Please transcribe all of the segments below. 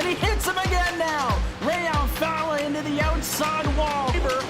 and he hits him again now. Ray Alfala into the outside wall. He's gonna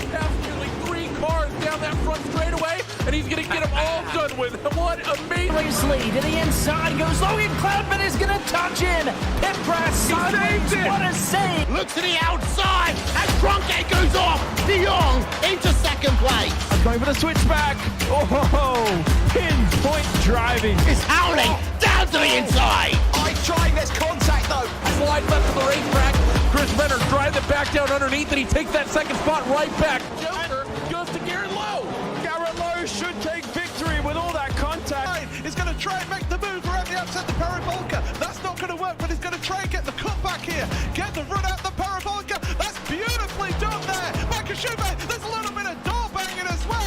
pass nearly 3 cars down that front straightaway, and he's gonna get them all done with. What amazing! Lee to the inside goes Logan Cloudman is gonna touch in. Pit press sideways. What a save! Look to the outside as Trunke goes off. De Jong into second place. Going for the switchback. Oh, pinpoint driving. Is howling down to the inside. Trying this contact though. Slide left to the racetrack. Chris Benner drives it back down underneath, and he takes that second spot right back. Joker goes to Garrett Lowe. Garrett Lowe should take victory with all that contact. He's going to try and make the move around the outside the Parabolka. That's not going to work, but he's going to try and get the cutback here. Get the run out the Parabolka. That's beautifully done there. Michael Schumacher, there's a little bit of door banging as well.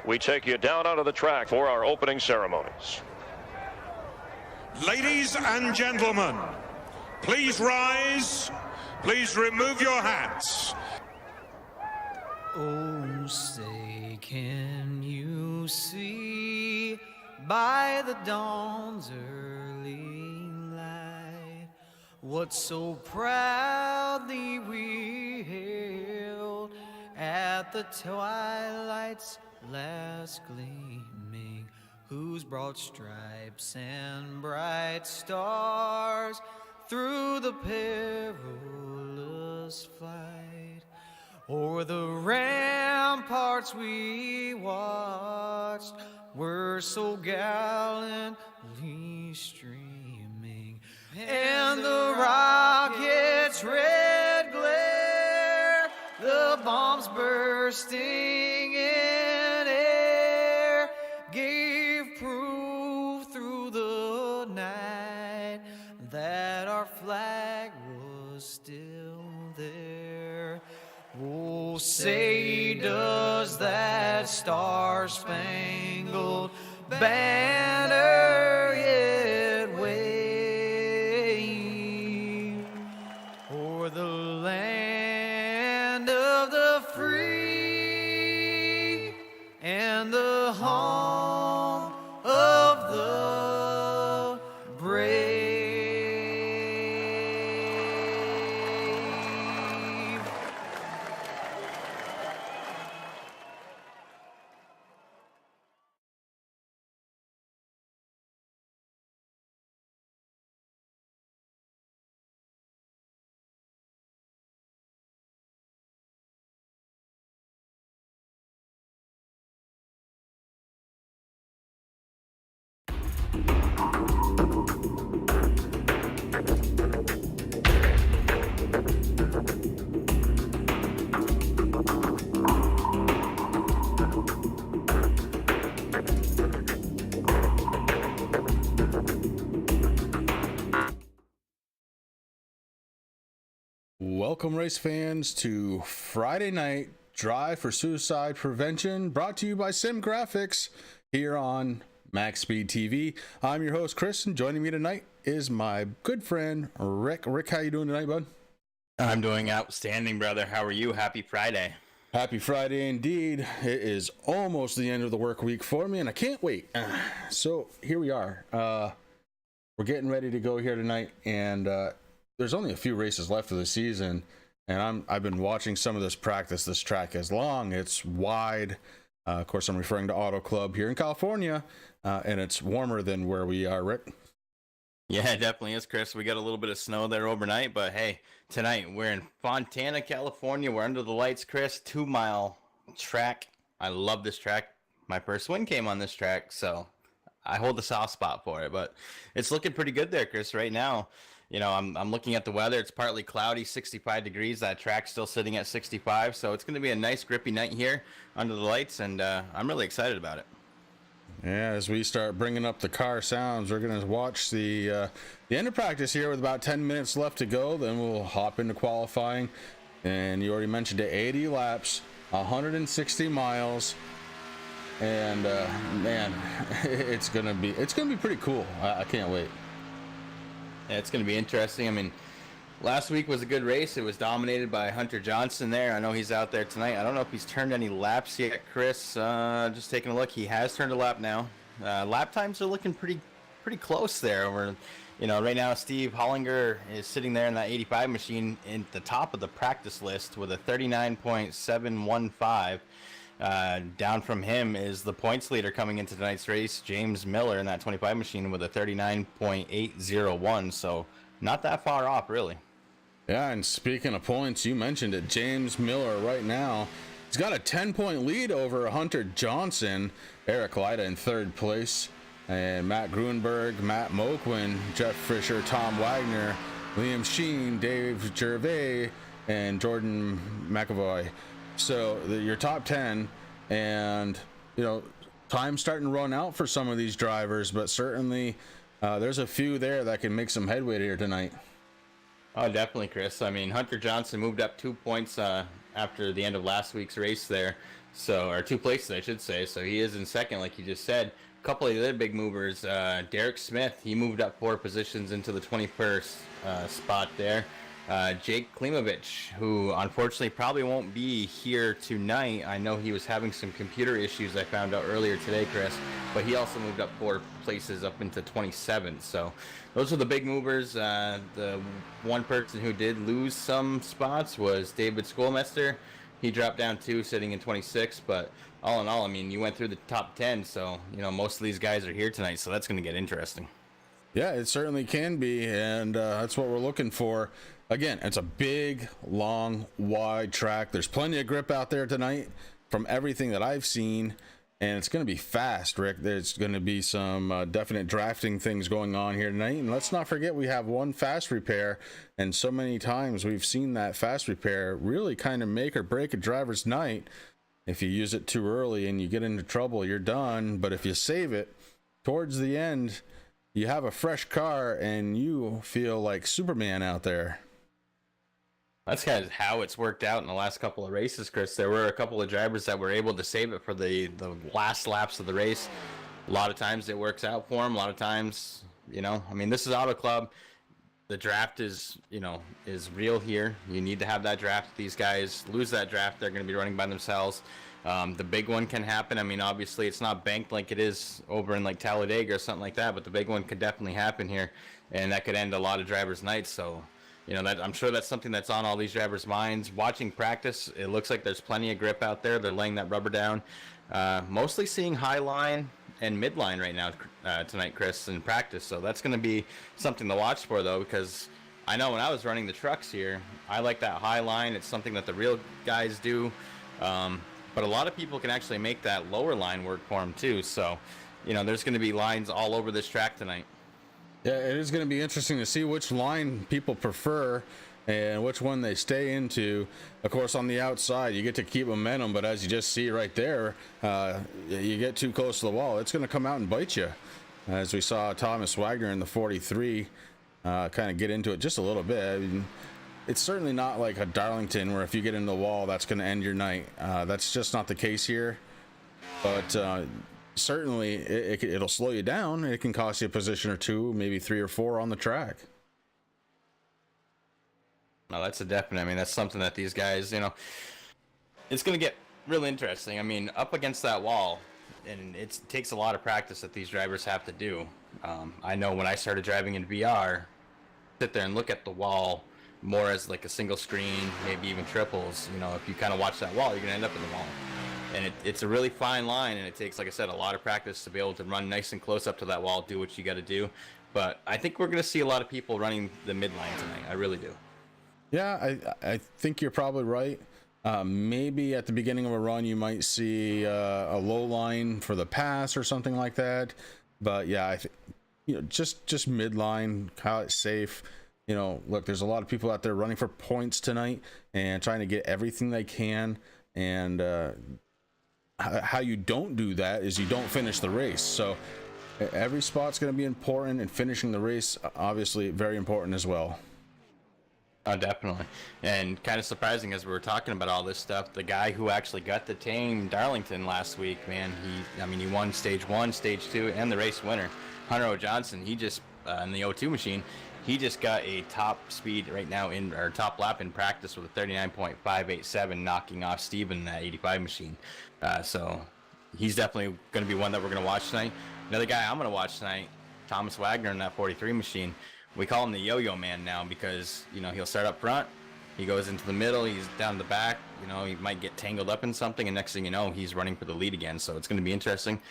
We take you down onto the track for our opening ceremonies. Ladies and gentlemen, please rise. Please remove your hats. Oh, say, can you see by the dawn's early light what so proudly we hailed at the twilight's last gleaming, whose broad stripes and bright stars through the perilous fight o'er the ramparts we watched were so gallantly streaming, and the rockets' red glare, the bombs bursting in air, gave proof through the night that our flag was still there. Oh, say does that star-spangled banner yet wave o'er the land of the free and the home of the brave? Welcome, race fans, to Friday Night Drive for Suicide Prevention, brought to you by Sim Graphics here on MaxSpeedTV. I'm your host, Chris, and joining me tonight is my good friend, Rick. Rick, how you doing tonight, bud? I'm doing outstanding, brother. How are you? Happy Friday. Happy Friday indeed. It is almost the end of the work week for me, and I can't wait. So here we are. We're getting ready to go here tonight, and there's only a few races left of the season, and I've been watching some of this practice. This track is long, it's wide. Of course, I'm referring to Auto Club here in California, and it's warmer than where we are, Rick. Yeah, it definitely is, Chris. We got a little bit of snow there overnight, but hey, tonight we're in Fontana, California. We're under the lights, Chris. 2-mile track. I love this track. My first win came on this track, so I hold a soft spot for it, but it's looking pretty good there, Chris, right now. You know, I'm looking at the weather. It's partly cloudy, 65 degrees. That track's still sitting at 65, so it's going to be a nice, grippy night here under the lights, and I'm really excited about it. Yeah, as we start bringing up the car sounds, we're going to watch the end of practice here with about 10 minutes left to go. Then we'll hop into qualifying, and you already mentioned it, 80 laps. 160 miles, and man, it's gonna be pretty cool. I can't wait. Yeah, it's going to be interesting. I mean, last week was a good race. It was dominated by Hunter Johnson there. I know he's out there tonight. I don't know if he's turned any laps yet, Chris. Just taking a look. He has turned a lap now. Lap times are looking pretty close there. Right now Steve Hollinger is sitting there in that 85 machine in the top of the practice list with a 39.715. Down from him is the points leader coming into tonight's race, James Miller, in that 25 machine with a 39.801. So not that far off, really. Yeah, and speaking of points, you mentioned it. James Miller right now, he's got a 10-point lead over Hunter Johnson. Eric Lyda in third place, and Matt Gruenberg, Matt Moquin, Jeff Fisher, Tom Wagner, Liam Sheen, Dave Gervais, and Jordan McAvoy. So your top 10, and time's starting to run out for some of these drivers, but certainly there's a few there that can make some headway here tonight. Oh, definitely, Chris. I mean, Hunter Johnson moved up 2 points after the end of last week's race there, or 2 places, I should say. So he is in second, like you just said. A couple of the other big movers, Derek Smith, he moved up 4 positions into the 21st spot there. Jake Klimovich, who unfortunately probably won't be here tonight. I know he was having some computer issues, I found out earlier today, Chris, but he also moved up 4 places up into 27th. So those are the big movers. The one person who did lose some spots was David Schoolmester. He dropped down 2, sitting in 26th, but all in all, I mean, you went through the top 10, so most of these guys are here tonight, so that's going to get interesting. Yeah, it certainly can be, and that's what we're looking for. Again, it's a big, long, wide track. There's plenty of grip out there tonight from everything that I've seen, and it's going to be fast, Rick. There's going to be some definite drafting things going on here tonight. And let's not forget we have one fast repair, and so many times we've seen that fast repair really kind of make or break a driver's night. If you use it too early and you get into trouble, you're done. But if you save it towards the end, you have a fresh car and you feel like Superman out there. That's kind of how it's worked out in the last couple of races, Chris. There were a couple of drivers that were able to save it for the last laps of the race. A lot of times it works out for them. A lot of times, I mean, this is Auto Club. The draft is real here. You need to have that draft. These guys lose that draft, they're going to be running by themselves. The big one can happen. I mean, obviously it's not banked like it is over in like Talladega or something like that, but the big one could definitely happen here, and that could end a lot of drivers' nights. So that I'm sure that's something that's on all these drivers' minds. Watching practice, it looks like there's plenty of grip out there. They're laying that rubber down. Mostly seeing high line and midline right now tonight, Chris, in practice. So that's going to be something to watch for, though, because I know when I was running the trucks here, I like that high line. It's something that the real guys do. But a lot of people can actually make that lower line work for them, too. So, there's going to be lines all over this track tonight. Yeah, it is going to be interesting to see which line people prefer and which one they stay into. Of course, on the outside, you get to keep momentum, but as you just see right there, you get too close to the wall, it's going to come out and bite you. As we saw Thomas Wagner in the 43 kind of get into it just a little bit. I mean, it's certainly not like a Darlington where if you get into the wall, that's going to end your night. That's just not the case here. But certainly it'll slow you down. It can cost you a position or 2, maybe 3 or 4 on the track. No, that's a definite. I mean, that's something that these guys, it's going to get really interesting. I mean, up against that wall, and it takes a lot of practice that these drivers have to do. I know when I started driving in VR, sit there and look at the wall more as like a single screen, maybe even triples. If you kind of watch that wall, you're going to end up in the wall. And it's a really fine line, and it takes, like I said, a lot of practice to be able to run nice and close up to that wall, do what you got to do. But I think we're going to see a lot of people running the midline tonight. I really do. Yeah, I think you're probably right. Maybe at the beginning of a run, you might see a low line for the pass or something like that. But yeah, I think just midline, how it's safe. Look, there's a lot of people out there running for points tonight and trying to get everything they can. And how you don't do that is you don't finish the race. So every spot's going to be important, and finishing the race, obviously, very important as well. Oh, definitely. And kind of surprising as we were talking about all this stuff, the guy who actually got the tame Darlington last week, man, he won stage 1, stage 2, and the race winner. Hunter O. Johnson, he just, in the O2 machine, he just got a top speed right now or top lap in practice with a 39.587, knocking off Steven in that 85 machine. So he's definitely going to be one that we're going to watch tonight. Another guy I'm going to watch tonight, Thomas Wagner in that 43 machine. We call him the yo-yo man now because, he'll start up front, he goes into the middle, he's down the back, he might get tangled up in something, and next thing you know, he's running for the lead again. So it's going to be interesting.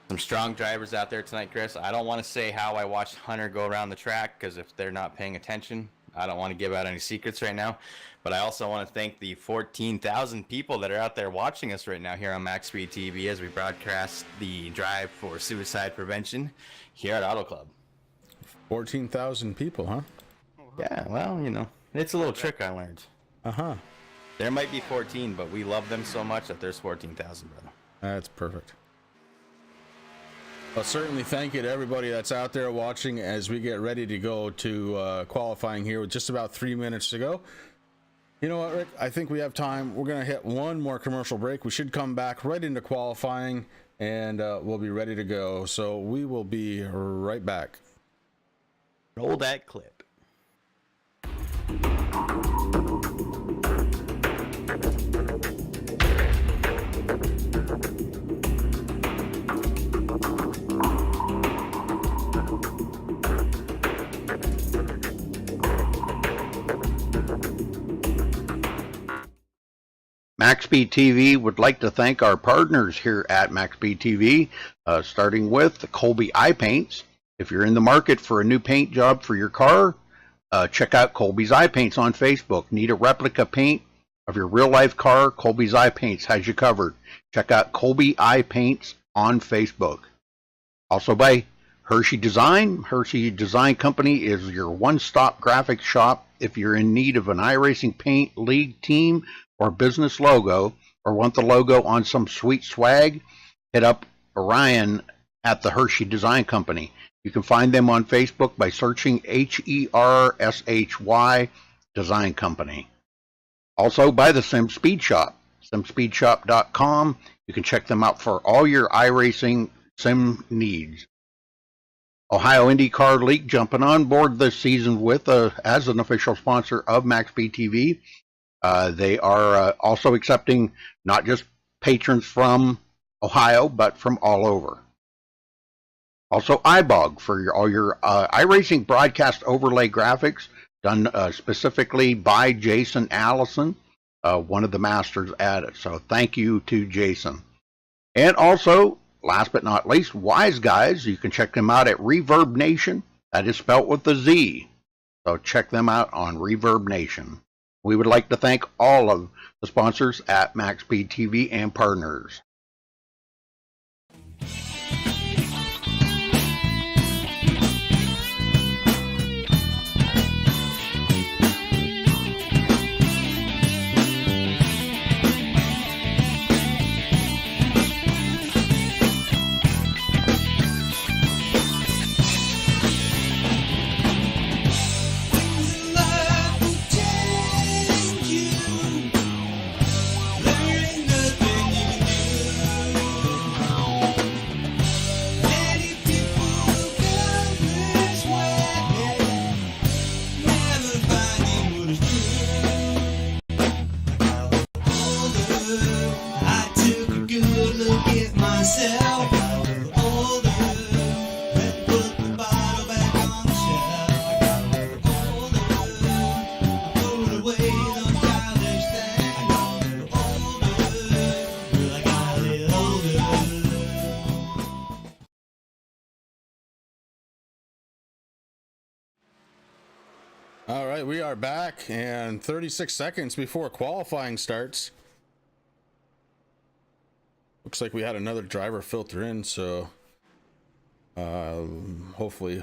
Some strong drivers out there tonight, Chris. I don't want to say how I watched Hunter go around the track because if they're not paying attention, I don't want to give out any secrets right now. But I also want to thank the 14,000 people that are out there watching us right now here on MaxSpeedTV as we broadcast the drive for suicide prevention here at Auto Club. 14,000 people, huh? Yeah, well, it's a little trick I learned. Uh-huh. There might be 14, but we love them so much that there's 14,000, brother. That's perfect. Well, certainly thank you to everybody that's out there watching as we get ready to go to qualifying here with just about 3 minutes to go. You know what, Rick? I think we have time. We're going to hit one more commercial break. We should come back right into qualifying, and we'll be ready to go. So we will be right back. Roll that clip. MaxSpeedTV would like to thank our partners here at MaxSpeedTV, starting with the Colby Eye Paints. If you're in the market for a new paint job for your car, check out Colby's Eye Paints on Facebook. Need a replica paint of your real-life car? Colby's Eye Paints has you covered. Check out Colby Eye Paints on Facebook. Also by Hershey Design. Hershey Design Company is your one-stop graphics shop. If you're in need of an iRacing paint, league, team, or business logo, or want the logo on some sweet swag, hit up Orion at the Hershey Design Company. You can find them on Facebook by searching HERSHY Design Company. Also by the Sim Speed Shop, simspeedshop.com. You can check them out for all your iRacing sim needs. Ohio IndyCar League jumping on board this season with as an official sponsor of MaxSpeedTV. They are also accepting not just patrons from Ohio, but from all over. Also, iBog for all your iRacing broadcast overlay graphics done specifically by Jason Allison, one of the masters at it. So thank you to Jason. And also, last but not least, Wise Guys. You can check them out at Reverb Nation. That is spelt with a Z. So check them out on Reverb Nation. We would like to thank all of the sponsors at MaxSpeedTV and partners. All right, we are back, and 36 seconds before qualifying starts. Looks like we had another driver filter in, so hopefully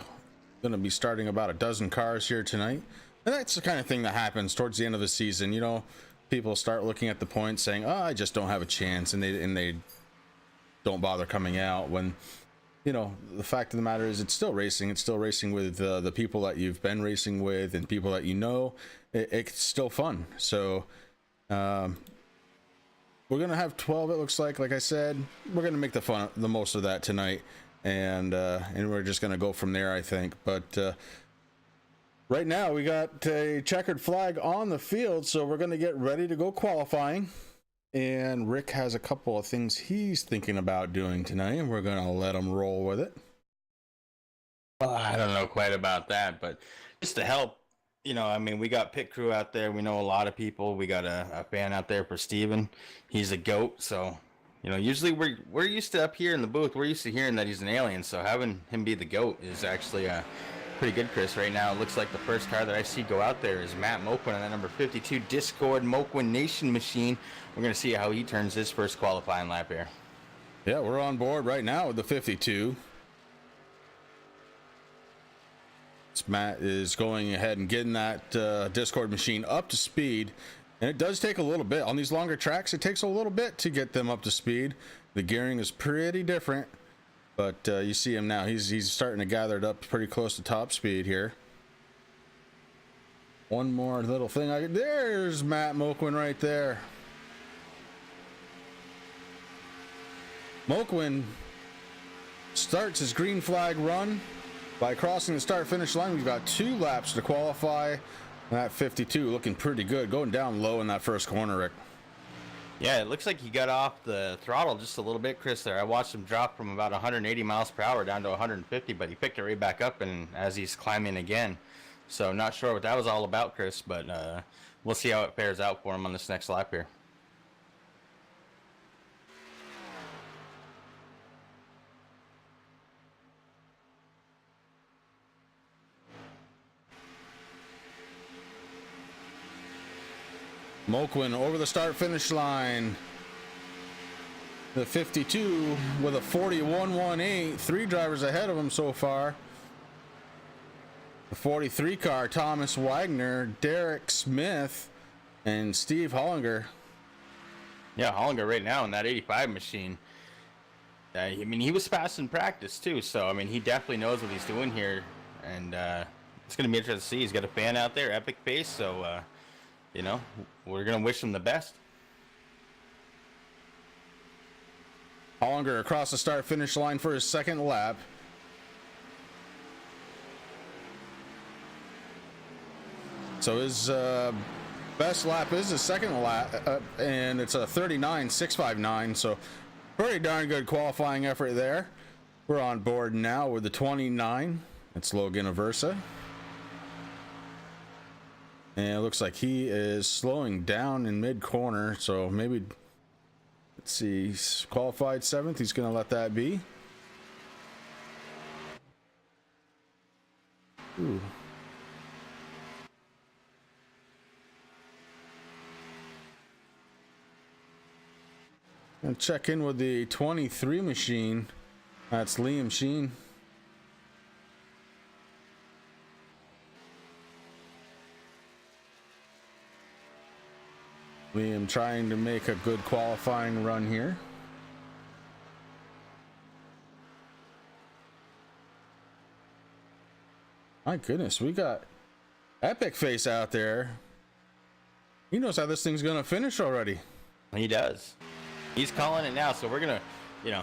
going to be starting about a dozen cars here tonight. And that's the kind of thing that happens towards the end of the season. You know, people start looking at the points saying, oh, I just don't have a chance, and they don't bother coming out when you know, the fact of the matter is it's still racing. It's still racing with the people that you've been racing with and people that you know. It's still fun. So we're gonna have 12. It looks like I said, we're gonna make the most of that tonight, and we're just gonna go from there, I think. But right now we got a checkered flag on the field, so we're gonna get ready to go qualifying. And Rick has a couple of things he's thinking about doing tonight, and we're gonna let him roll with it. Well, I don't know quite about that, but just to help, you know, I mean, we got pit crew out there. We know a lot of people. We got a fan out there for Steven. He's a GOAT, so, you know, usually we're used to up here in the booth, we're used to hearing that he's an alien, so having him be the GOAT is actually pretty good, Chris. Right now, it looks like the first car that I see go out there is Matt Moquin on that number 52 Discord Moquin Nation machine. We're going to see how he turns his first qualifying lap here. Yeah, we're on board right now with the 52. Matt is going ahead and getting that Discord machine up to speed. And it does take a little bit. On these longer tracks, it takes a little bit to get them up to speed. The gearing is pretty different. But you see him now. He's starting to gather it up pretty close to top speed here. One more little thing. There's Matt Moquin right there. Moquin starts his green flag run by crossing the start-finish line. We've got 2 laps to qualify. That 52 looking pretty good. Going down low in that first corner, Rick. Yeah, it looks like he got off the throttle just a little bit, Chris, there. I watched him drop from about 180 miles per hour down to 150, but he picked it right back up and as he's climbing again. So not sure what that was all about, Chris, but we'll see how it fares out for him on this next lap here. Moquin over the start-finish line. The 52 with a 41.18. 3 drivers ahead of him so far. The 43 car, Thomas Wagner, Derek Smith, and Steve Hollinger. Yeah, Hollinger right now in that 85 machine. I mean, he was fast in practice too, so I mean, he definitely knows what he's doing here, and it's going to be interesting to see. He's got a fan out there, epic pace, so you know, we're going to wish him the best. Hollinger across the start-finish line for his second lap. So his best lap is his second lap, and it's a 39.659. So pretty darn good qualifying effort there. We're on board now with the 29. It's Logan Aversa. And it looks like he is slowing down in mid-corner, so maybe, let's see, he's qualified 7th. He's going to let that be. Ooh. And check in with the 23 machine. That's Liam Sheen. Liam trying to make a good qualifying run here. My goodness, we got Epic Face out there. He knows how this thing's gonna finish already. He does. He's calling it now, so we're gonna, you know,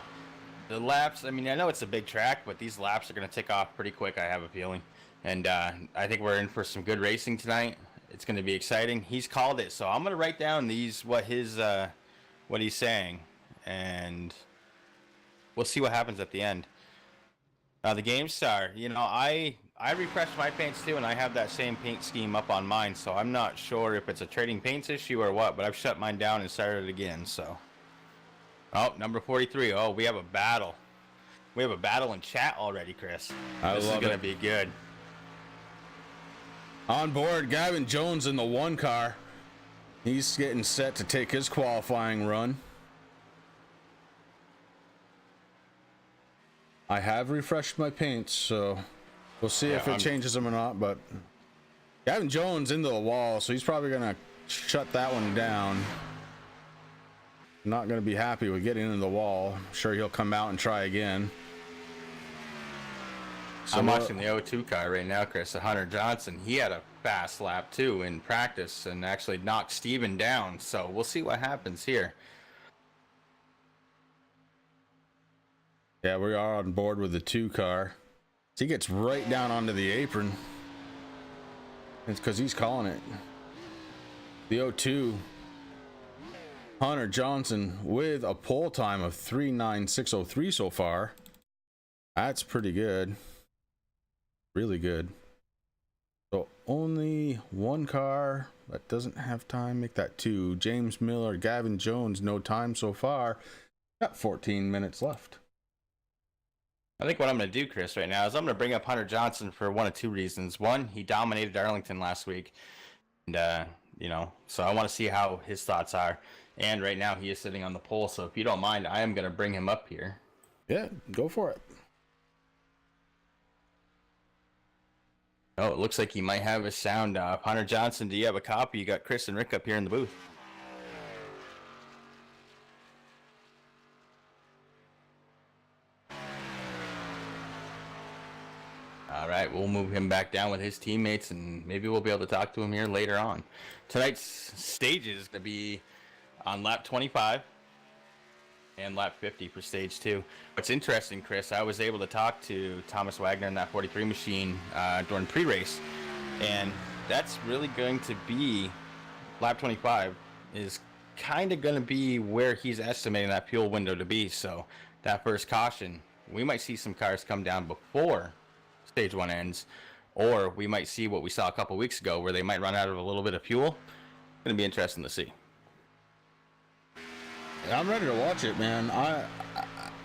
the laps. I mean, I know it's a big track, but these laps are gonna tick off pretty quick, I have a feeling. And I think we're in for some good racing tonight. It's going to be exciting. He's called it, so I'm going to write down what he's saying, and we'll see what happens at the end. The Game Star, you know, I refreshed my paints too, and I have that same paint scheme up on mine, so I'm not sure if it's a trading paints issue or what, but I've shut mine down and started it again. So, oh, number 43. Oh, we have a battle. We have a battle in chat already, Chris. This is going to be good. On board, Gavin Jones in the 1 car. He's getting set to take his qualifying run. I have refreshed my paints, so we'll see if it changes them or not. But Gavin Jones into the wall, so he's probably going to shut that one down. Not going to be happy with getting into the wall. I'm sure he'll come out and try again. So I'm watching the O2 car right now, Chris. Hunter Johnson, he had a fast lap too in practice and actually knocked Steven down. So we'll see what happens here. Yeah, we are on board with the 2 car. He gets right down onto the apron. It's because he's calling it. The O2, Hunter Johnson with a pole time of 3:96:03 so far. That's pretty good. Really good. So only 1 car that doesn't have time. Make that 2. James Miller, Gavin Jones, no time so far. Got 14 minutes left. I think what I'm going to do, Chris, right now is I'm going to bring up Hunter Johnson for one of 2 reasons. One, he dominated Arlington last week. And, you know, so I want to see how his thoughts are. And right now he is sitting on the pole. So if you don't mind, I am going to bring him up here. Yeah, go for it. Oh, it looks like he might have his sound off. Hunter Johnson, do you have a copy? You got Chris and Rick up here in the booth. All right, we'll move him back down with his teammates, and maybe we'll be able to talk to him here later on. Tonight's stage is going to be on lap 25 and lap 50 for stage 2. What's interesting, Chris, I was able to talk to Thomas Wagner in that 43 machine during pre-race, and that's really going to be lap 25 is kind of going to be where he's estimating that fuel window to be. So that first caution, we might see some cars come down before stage 1 ends, or we might see what we saw a couple weeks ago where they might run out of a little bit of fuel. It's going to be interesting to see. I'm ready to watch it, man.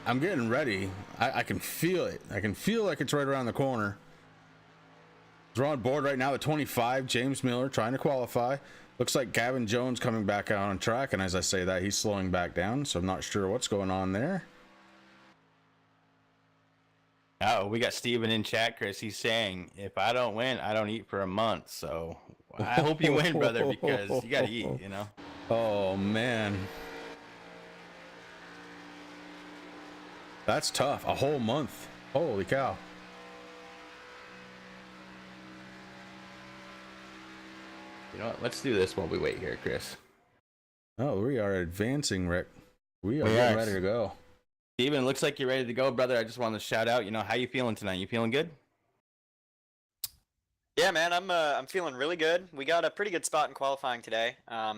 I'm getting ready. I can feel it. I can feel like it's right around the corner. We're on board right now at 25. James Miller trying to qualify. Looks like Gavin Jones coming back out on track, and as I say that, he's slowing back down, so I'm not sure what's going on there. Oh, we got Steven in chat, Chris. He's saying, if I don't win, I don't eat for a month. So I hope you win, brother, because you got to eat, you know? Oh, man. That's tough. A whole month. Holy cow. You know what? Let's do this while we wait here, Chris. Oh, we are advancing, Rick. We are getting ready to go. Steven, looks like you're ready to go, brother. I just wanted to shout out, you know, how you feeling tonight? You feeling good? Yeah, man, I'm feeling really good. We got a pretty good spot in qualifying today. A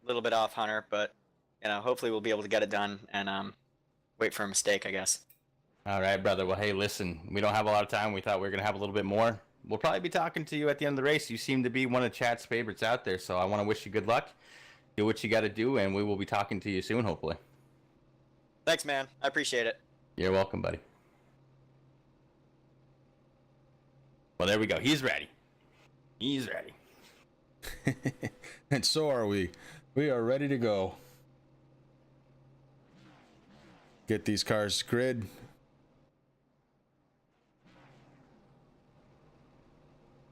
little bit off Hunter, but you know, hopefully we'll be able to get it done and wait for a mistake, I guess. All right, brother. Well, hey, listen, we don't have a lot of time. We thought we were gonna have a little bit more. We'll probably be talking to you at the end of the race. You seem to be one of chat's favorites out there, so I want to wish you good luck. Do what you got to do, and we will be talking to you soon, hopefully. Thanks, man. I appreciate it. You're welcome, buddy. Well, there we go. He's ready. He's ready. And so are we. We are ready to go. Get these cars grid.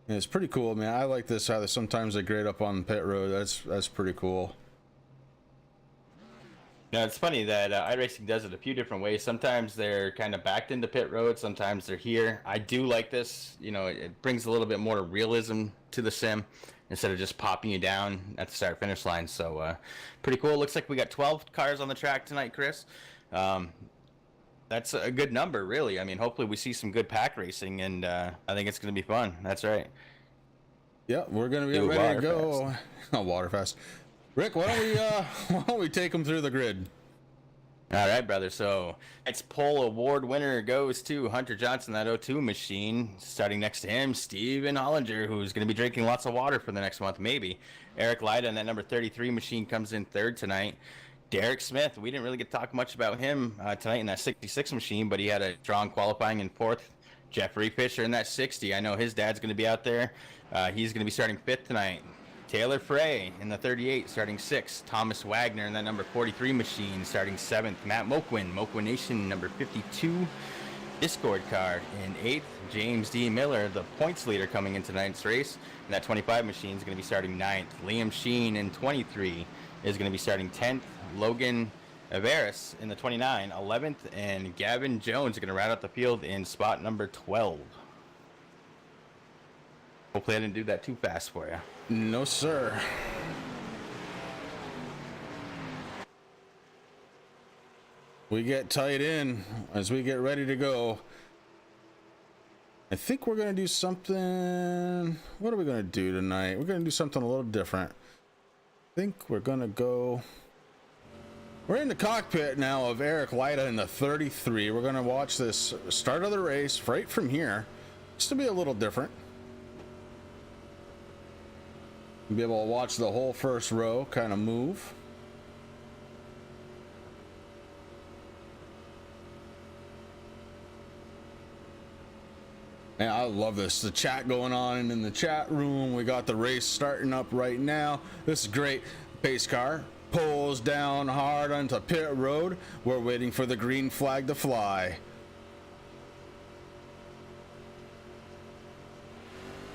And it's pretty cool, man. I like this how sometimes they grade up on the pit road. That's pretty cool. Now, it's funny that iRacing does it a few different ways. Sometimes they're kind of backed into pit road. Sometimes they're here. I do like this. You know, it brings a little bit more realism to the sim instead of just popping you down at the start-finish line. So, pretty cool. Looks like we got 12 cars on the track tonight, Chris. That's a good number, really. I mean, hopefully we see some good pack racing, and I think it's going to be fun. That's right. Yeah, we're going to be ready to go. Oh, Waterfast. Rick, why don't we take them through the grid? All right, brother. So its pole award winner goes to Hunter Johnson, that O2 machine. Starting next to him, Steven Hollinger, who's going to be drinking lots of water for the next month, maybe. Eric Lyda and that number 33 machine comes in third tonight. Derek Smith, we didn't really get to talk much about him tonight in that 66 machine, but he had a strong qualifying in fourth. Jeffrey Fisher in that 60. I know his dad's going to be out there. He's going to be starting fifth tonight. Taylor Frey in the 38 starting 6th. Thomas Wagner in that number 43 machine starting 7th. Matt Moquin, Moquin Nation number 52 Discord card in 8th. James D. Miller, the points leader coming in tonight's race. And that 25 machine is going to be starting 9th. Liam Sheen in 23 is going to be starting 10th. Logan Averis in the 29, 11th. And Gavin Jones is going to round out the field in spot number 12. Hopefully I didn't do that too fast for you. No, sir. We get tight in as we get ready to go. I think we're going to do something. What are we going to do tonight? We're going to do something a little different. I think we're going to go. We're in the cockpit now of Eric Lyda in the 33. We're going to watch this start of the race right from here. Just to be a little different. Be able to watch the whole first row kind of move. Man, I love this. The chat going on in the chat room. We got the race starting up right now. This is great. Pace car pulls down hard onto pit road. We're waiting for the green flag to fly.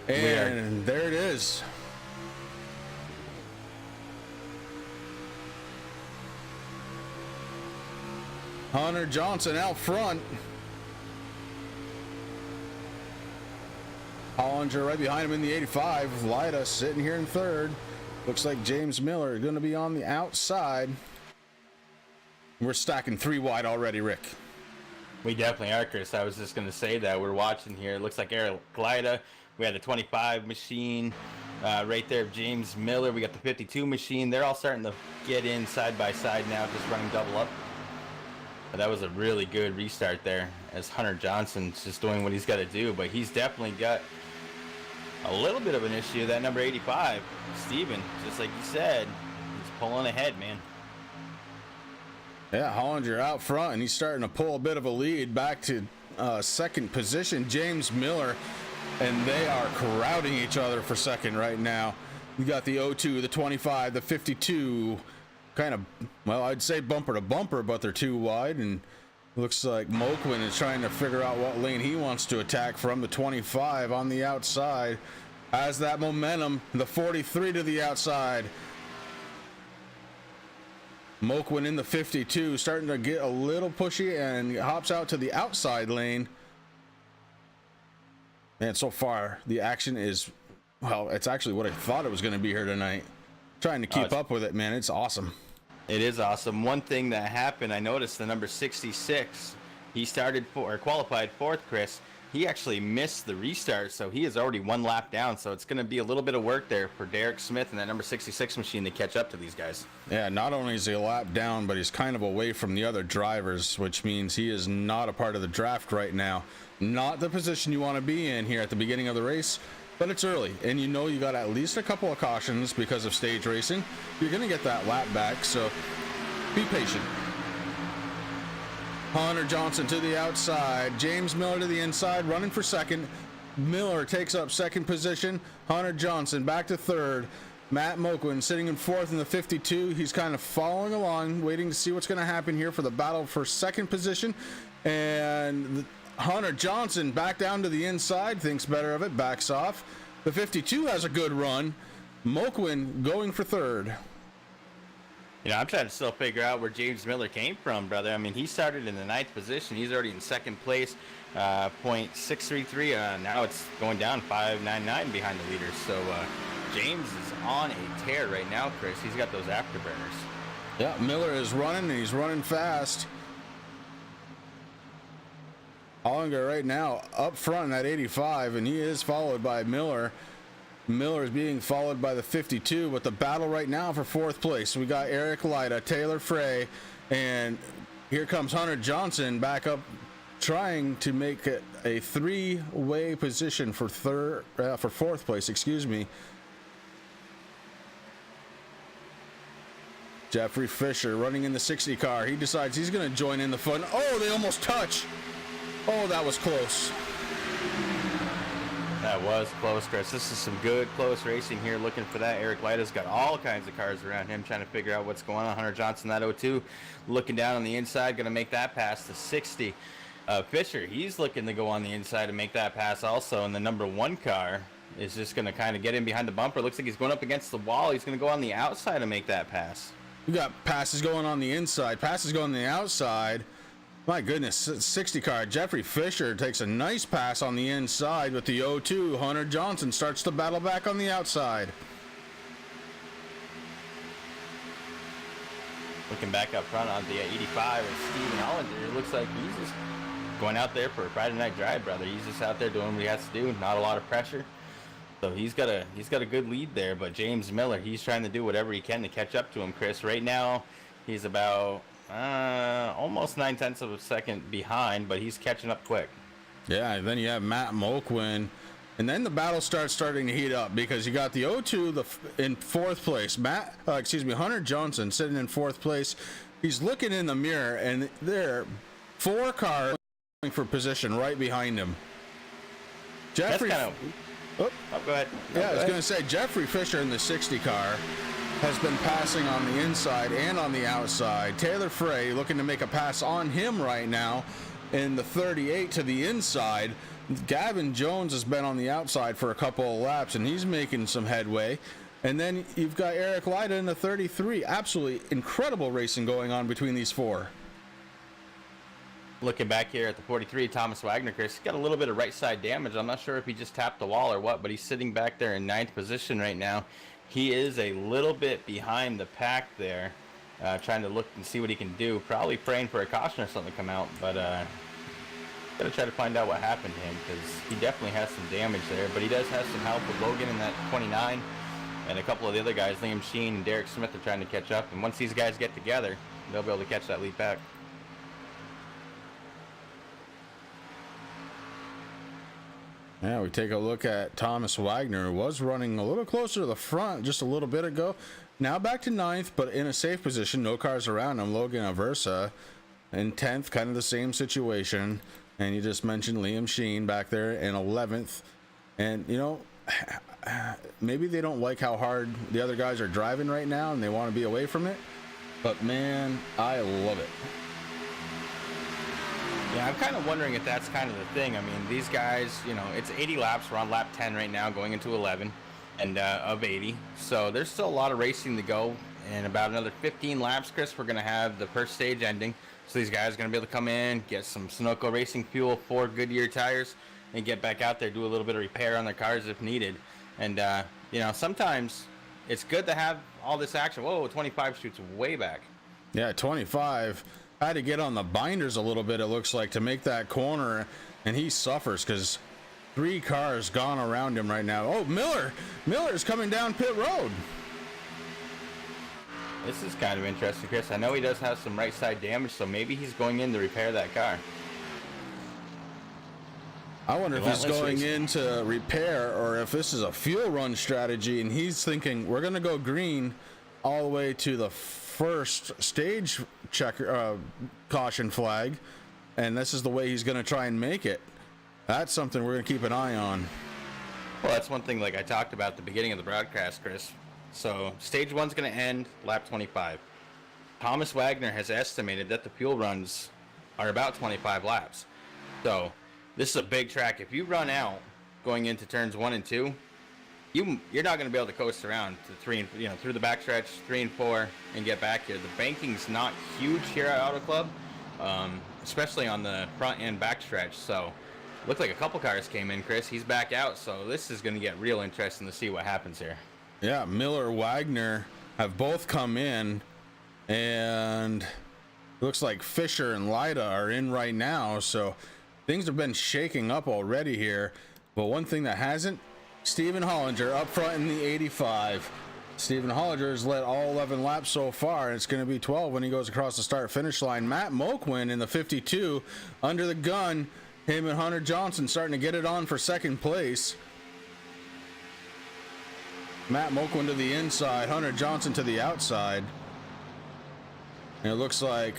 And there it is. Hunter Johnson out front. Hollinger right behind him in the 85. Lyda sitting here in third. Looks like James Miller going to be on the outside. We're stacking 3 wide already, Rick. We definitely are, Chris. I was just going to say that. We're watching here. It looks like Eric Lyda. We had the 25 machine right there. James Miller. We got the 52 machine. They're all starting to get in side by side now, just running double up. But that was a really good restart there as Hunter Johnson's just doing what he's got to do. But he's definitely got a little bit of an issue. That number 85, Steven, just like you said, he's pulling ahead, man. Yeah, Hollinger out front, and he's starting to pull a bit of a lead back to second position. James Miller, and they are crowding each other for second right now. You got the 02, the 25, the 52, kind of, well, I'd say bumper to bumper, but they're too wide, and looks like Moquin is trying to figure out what lane he wants to attack from. The 25 on the outside has that momentum. The 43 to the outside. Moquin in the 52, starting to get a little pushy and hops out to the outside lane. Man, so far the action is, well, it's actually what I thought it was going to be here tonight. Trying to keep up with it, man. It's awesome. It is awesome. One thing that happened, I noticed the number 66, he started or qualified fourth, Chris. He actually missed the restart, so he is already 1 lap down. So it's going to be a little bit of work there for Derek Smith and that number 66 machine to catch up to these guys. Yeah, not only is he a lap down, but he's kind of away from the other drivers, which means he is not a part of the draft right now. Not the position you want to be in here at the beginning of the race. But it's early, and you know you got at least a couple of cautions because of stage racing. You're going to get that lap back, so be patient. Hunter Johnson to the outside. James Miller to the inside, running for second. Miller takes up second position. Hunter Johnson back to third. Matt Moquin sitting in fourth in the 52. He's kind of following along, waiting to see what's going to happen here for the battle for second position. And Hunter Johnson back down to the inside, thinks better of it, backs off. The 52 has a good run. Moquin going for third. You know, I'm trying to still figure out where James Miller came from, brother. I mean, he started in the 9th position. He's already in second place, .633. Now it's going down 599 behind the leaders. So James is on a tear right now, Chris. He's got those afterburners. Yeah, Miller is running, and he's running fast. Hollinger right now up front at 85, and he is followed by Miller. Miller is being followed by the 52, but the battle right now for fourth place. We got Eric Lyda, Taylor Frey, and here comes Hunter Johnson back up, trying to make it a 3-way position for fourth place. Excuse me. Jeffrey Fisher running in the 60 car. He decides he's going to join in the fun. Oh, they almost touch. Oh, that was close. That was close, Chris. This is some good close racing here. Looking for that. Eric Lyda's got all kinds of cars around him, trying to figure out what's going on. Hunter Johnson, that 02, looking down on the inside, going to make that pass to 60. Fisher, he's looking to go on the inside and make that pass also. And the number 1 car is just going to kind of get in behind the bumper. Looks like he's going up against the wall. He's going to go on the outside and make that pass. We got passes going on the inside, passes going on the outside. My goodness, 60 car. Jeffrey Fisher takes a nice pass on the inside with the 0-2. Hunter Johnson starts to battle back on the outside. Looking back up front on the 85 is Steven Hollinger. It looks like he's just going out there for a Friday night drive, brother. He's just out there doing what he has to do. Not a lot of pressure. So he's got a good lead there, but James Miller, he's trying to do whatever he can to catch up to him, Chris. Right now, he's about almost 9/10 of a second behind, but he's catching up quick. Yeah, and then you have Matt Mulquin, and then the battle starting to heat up because you got the 0-2 in fourth place. Hunter Johnson sitting in fourth place. He's looking in the mirror, and there are 4 cars for position right behind him. Jeffrey. Oh, go ahead. Yeah, I was going to say, Jeffrey Fisher in the 60 car has been passing on the inside and on the outside. Taylor Frey looking to make a pass on him right now in the 38 to the inside. Gavin Jones has been on the outside for a couple of laps, and he's making some headway. And then you've got Eric Lyda in the 33. Absolutely incredible racing going on between these 4. Looking back here at the 43, Thomas Wagner, Chris, he's got a little bit of right side damage. I'm not sure if he just tapped the wall or what, but he's sitting back there in 9th position right now. He is a little bit behind the pack there, trying to look and see what he can do. Probably praying for a caution or something to come out, but gotta try to find out what happened to him because he definitely has some damage there. But he does have some help with Logan in that 29, and a couple of the other guys, Liam Sheen and Derek Smith, are trying to catch up. And once these guys get together, they'll be able to catch that lead back. Yeah, we take a look at Thomas Wagner, who was running a little closer to the front just a little bit ago. Now back to 9th, but in a safe position. No cars around him. Logan Aversa in 10th, kind of the same situation. And you just mentioned Liam Sheen back there in 11th. And, you know, maybe they don't like how hard the other guys are driving right now and they want to be away from it. But, man, I love it. Yeah, I'm kind of wondering if that's kind of the thing. I mean, these guys, you know, it's 80 laps. We're on lap 10 right now, going into 11 and of 80. So there's still a lot of racing to go. In about another 15 laps, Chris, we're going to have the first stage ending. So these guys are going to be able to come in, get some Sunoco Racing fuel, 4 Goodyear tires, and get back out there, do a little bit of repair on their cars if needed. And, you know, sometimes it's good to have all this action. Whoa, 25 shoots way back. Yeah, 25. Had to get on the binders a little bit, it looks like, to make that corner, and he suffers because 3 cars gone around him right now. Oh, Miller's coming down pit road. This is kind of interesting, Chris. I know he does have some right side damage, so maybe he's going in to repair that car. I wonder if he's going in to repair or if this is a fuel run strategy and he's thinking we're going to go green all the way to the first stage checker caution flag, and this is the way he's going to try and make it. That's something we're going to keep an eye on. Well, that's one thing like I talked about at the beginning of the broadcast, Chris. So stage 1's going to end lap 25. Thomas Wagner has estimated that the fuel runs are about 25 laps. So this is a big track. If you run out going into turns 1 and 2, you're not going to be able to coast around to 3 and, you know, through the backstretch 3 and 4 and get back here. The banking's not huge here at Auto Club, especially on the front and backstretch. So looked like a couple cars came in, Chris. He's back out, so this is going to get real interesting to see what happens here. Yeah, Miller, Wagner have both come in, and looks like Fisher and Lyda are in right now. So things have been shaking up already here. But one thing that hasn't, Stephen Hollinger up front in the 85. Stephen Hollinger has led all 11 laps so far, and it's going to be 12 when he goes across the start-finish line. Matt Mulquin in the 52 under the gun. Him and Hunter Johnson starting to get it on for second place. Matt Mulquin to the inside, Hunter Johnson to the outside. And it looks like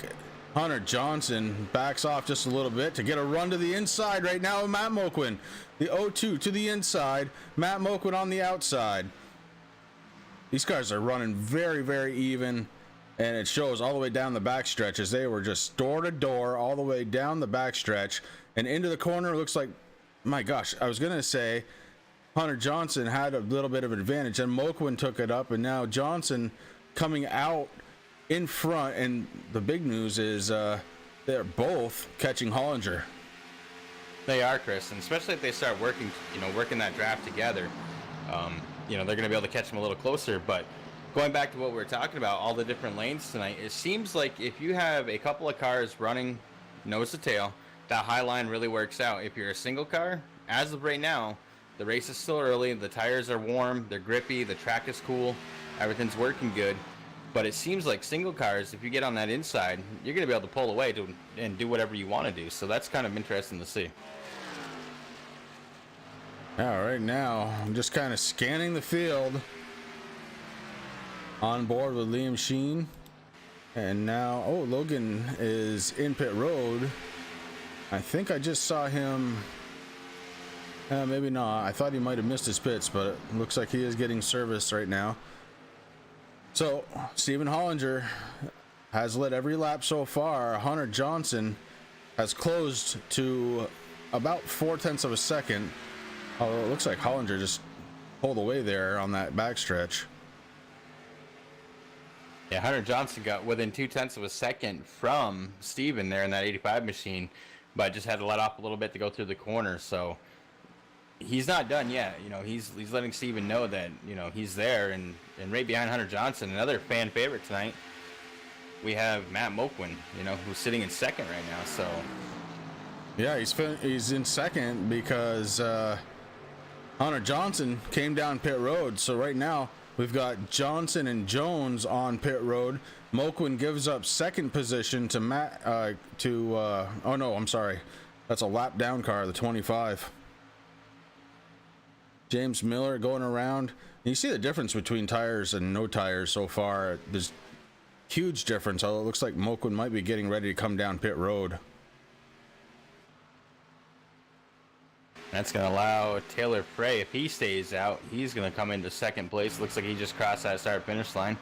Hunter Johnson backs off just a little bit to get a run to the inside right now with Matt Mulquin. The 0-2 to the inside, Matt Mulquin on the outside. These cars are running very, very even, and it shows all the way down the backstretch as they were just door to door all the way down the backstretch and into the corner. It looks like, my gosh, I was going to say Hunter Johnson had a little bit of an advantage, and Mulquin took it up, and now Johnson coming out in front. And the big news is they're both catching Hollinger. They are, Chris, and especially if they start working, working that draft together, they're going to be able to catch them a little closer. But going back to what we were talking about, all the different lanes tonight, it seems like if you have a couple of cars running nose to tail, that high line really works out. If you're a single car, as of right now, the race is still early, the tires are warm, they're grippy, the track is cool, everything's working good. But it seems like single cars, if you get on that inside, you're going to be able to pull away and do whatever you want to do. So that's kind of interesting to see. Now, right now, I'm just kind of scanning the field. On board with Liam Sheen. And now, Logan is in pit road. I think I just saw him. Maybe not. I thought he might have missed his pits, but it looks like he is getting service right now. So, Stephen Hollinger has led every lap so far. Hunter Johnson has closed to about 0.4 of a second. Although it looks like Hollinger just pulled away there on that backstretch. Yeah, Hunter Johnson got within 0.2 of a second from Steven there in that 85 machine, but just had to let off a little bit to go through the corner. So he's not done yet. He's letting Steven know that, he's there. And right behind Hunter Johnson, another fan favorite tonight, we have Matt Moquin, who's sitting in second right now. So yeah, he's in second because Hunter Johnson came down pit road. So right now we've got Johnson and Jones on pit road. Moquin gives up second position to Matt. Oh no, I'm sorry, that's a lap down car, the 25. James Miller going around. And you see the difference between tires and no tires so far. There's huge difference. Although it looks like Moquin might be getting ready to come down pit road. That's going to allow Taylor Frey, if he stays out, he's going to come into second place. Looks like he just crossed that start-finish line.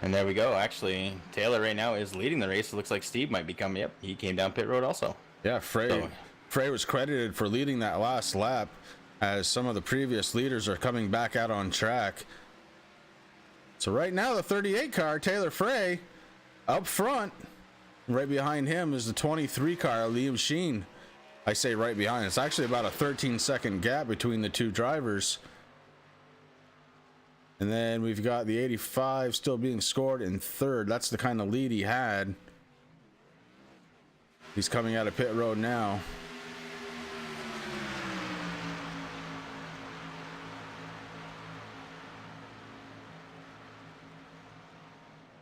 And there we go. Actually, Taylor right now is leading the race. It looks like Steve might be coming. Yep, he came down pit road also. Yeah, Frey was credited for leading that last lap, as some of the previous leaders are coming back out on track. So right now, the 38 car, Taylor Frey, up front. Right behind him is the 23 car, Liam Sheen. I say right behind. It's actually about a 13-second gap between the two drivers. And then we've got the 85 still being scored in third. That's the kind of lead he had. He's coming out of pit road now.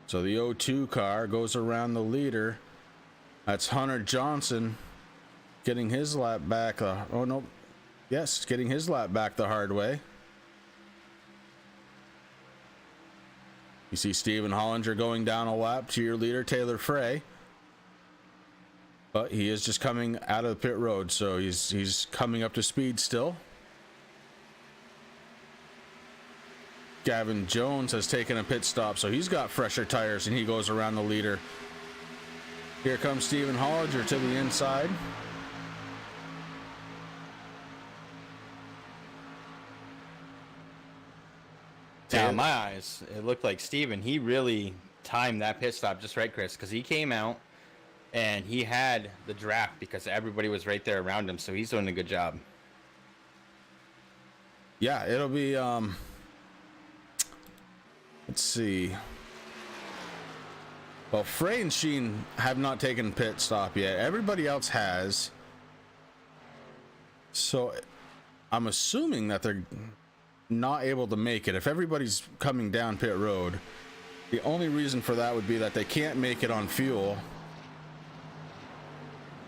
So the 02 car goes around the leader. That's Hunter Johnson getting his lap back. Oh no, yes, getting his lap back the hard way. You see Stephen Hollinger going down a lap to your leader Taylor Frey, but he is just coming out of the pit road, so he's coming up to speed still. Gavin Jones has taken a pit stop, so he's got fresher tires, and he goes around the leader. Here comes Stephen Hollinger to the inside. Now, in my eyes, it looked like Steven, he really timed that pit stop just right, Chris, because he came out and he had the draft because everybody was right there around him, so he's doing a good job. Yeah, it'll be, let's see. Well, Frey and Sheen have not taken pit stop yet. Everybody else has. So I'm assuming that they're not able to make it. If everybody's coming down pit road, the only reason for that would be that they can't make it on fuel.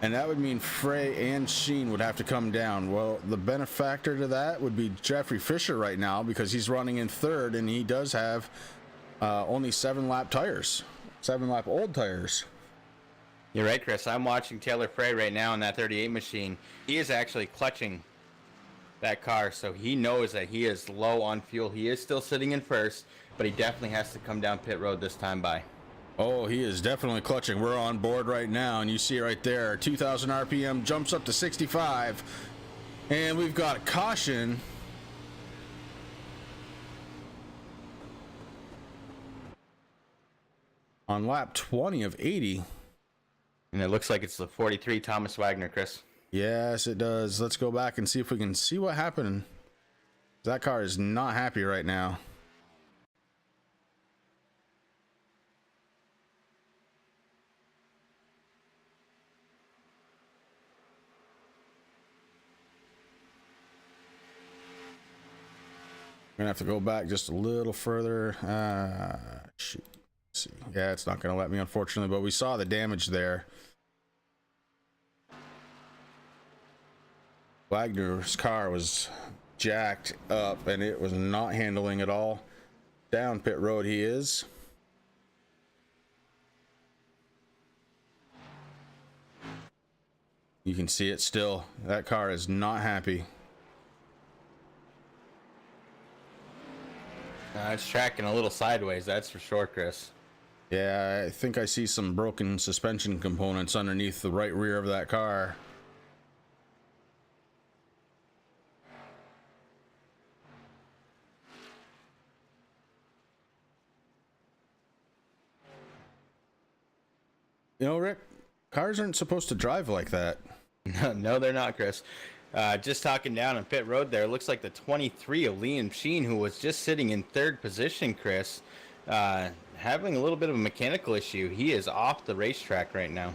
And that would mean Frey and Sheen would have to come down. Well, the benefactor to that would be Jeffrey Fisher right now, because he's running in third and he does have only 7-lap tires, 7-lap old tires. You're right, Chris. I'm watching Taylor Frey right now in that 38 machine. He is actually clutching that car, so he knows that he is low on fuel. He is still sitting in first, but he definitely has to come down pit road this time by. Oh, he is definitely clutching. We're on board right now, and you see right there, 2,000 RPM jumps up to 65, and we've got a caution. On lap 20 of 80. And it looks like it's the 43 Thomas Wagner, Chris. Yes, it does. Let's go back and see if we can see what happened. That car is not happy right now. We're gonna have to go back just a little further. Shoot. Let's see. Yeah, it's not gonna let me, unfortunately, but we saw the damage there. Wagner's car was jacked up and it was not handling at all. Down pit road he is. You can see it still. That car is not happy. It's tracking a little sideways, that's for sure, Chris. Yeah, I think I see some broken suspension components underneath the right rear of that car. You know, Rick, cars aren't supposed to drive like that. No, they're not, Chris. Just talking down on pit road there, looks like the 23 of Liam Sheen, who was just sitting in third position, Chris, having a little bit of a mechanical issue. He is off the racetrack right now.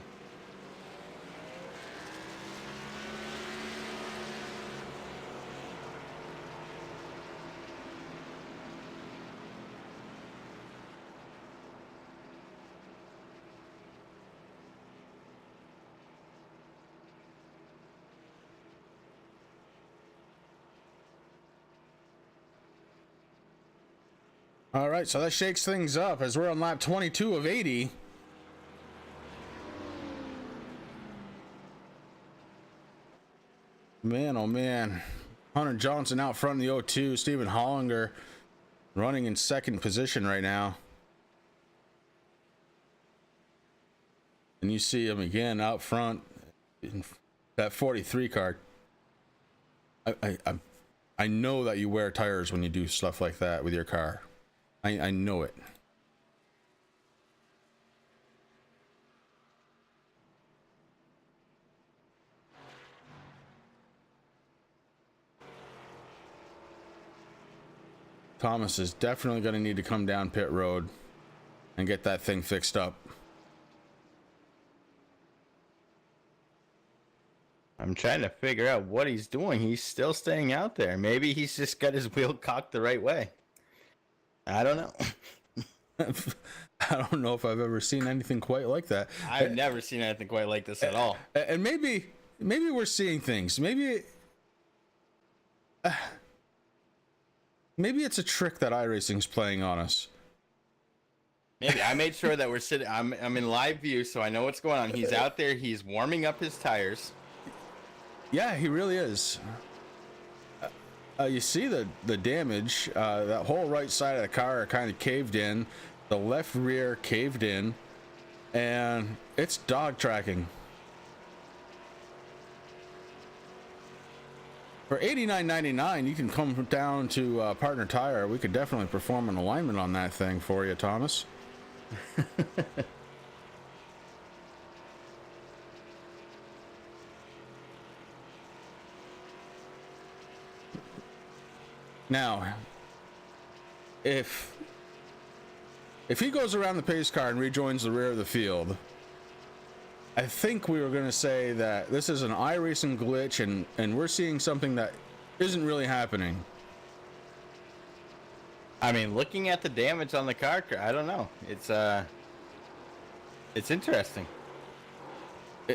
All right, so that shakes things up as we're on lap 22 of 80. Man, oh man. Hunter Johnson out front in the 02. Stephen Hollinger running in second position right now. And you see him again out front in that 43 car. I know that you wear tires when you do stuff like that with your car. I know it. Thomas is definitely going to need to come down pit road and get that thing fixed up. I'm trying to figure out what he's doing. He's still staying out there. Maybe he's just got his wheel cocked the right way. I don't know. I don't know if I've ever seen anything quite like that. I've never seen anything quite like this at all. And maybe we're seeing things. Maybe it's a trick that iRacing's playing on us. Maybe. I made sure that we're sitting. I'm in live view, so I know what's going on. He's out there. He's warming up his tires. Yeah, he really is. You see the damage. That whole right side of the car kind of caved in. The left rear caved in. And it's dog tracking. For $89.99, you can come down to Partner Tire. We could definitely perform an alignment on that thing for you, Thomas. Now, if he goes around the pace car and rejoins the rear of the field, I think we were going to say that this is an iRacing glitch and we're seeing something that isn't really happening. I mean, looking at the damage on the car, I don't know. It's interesting.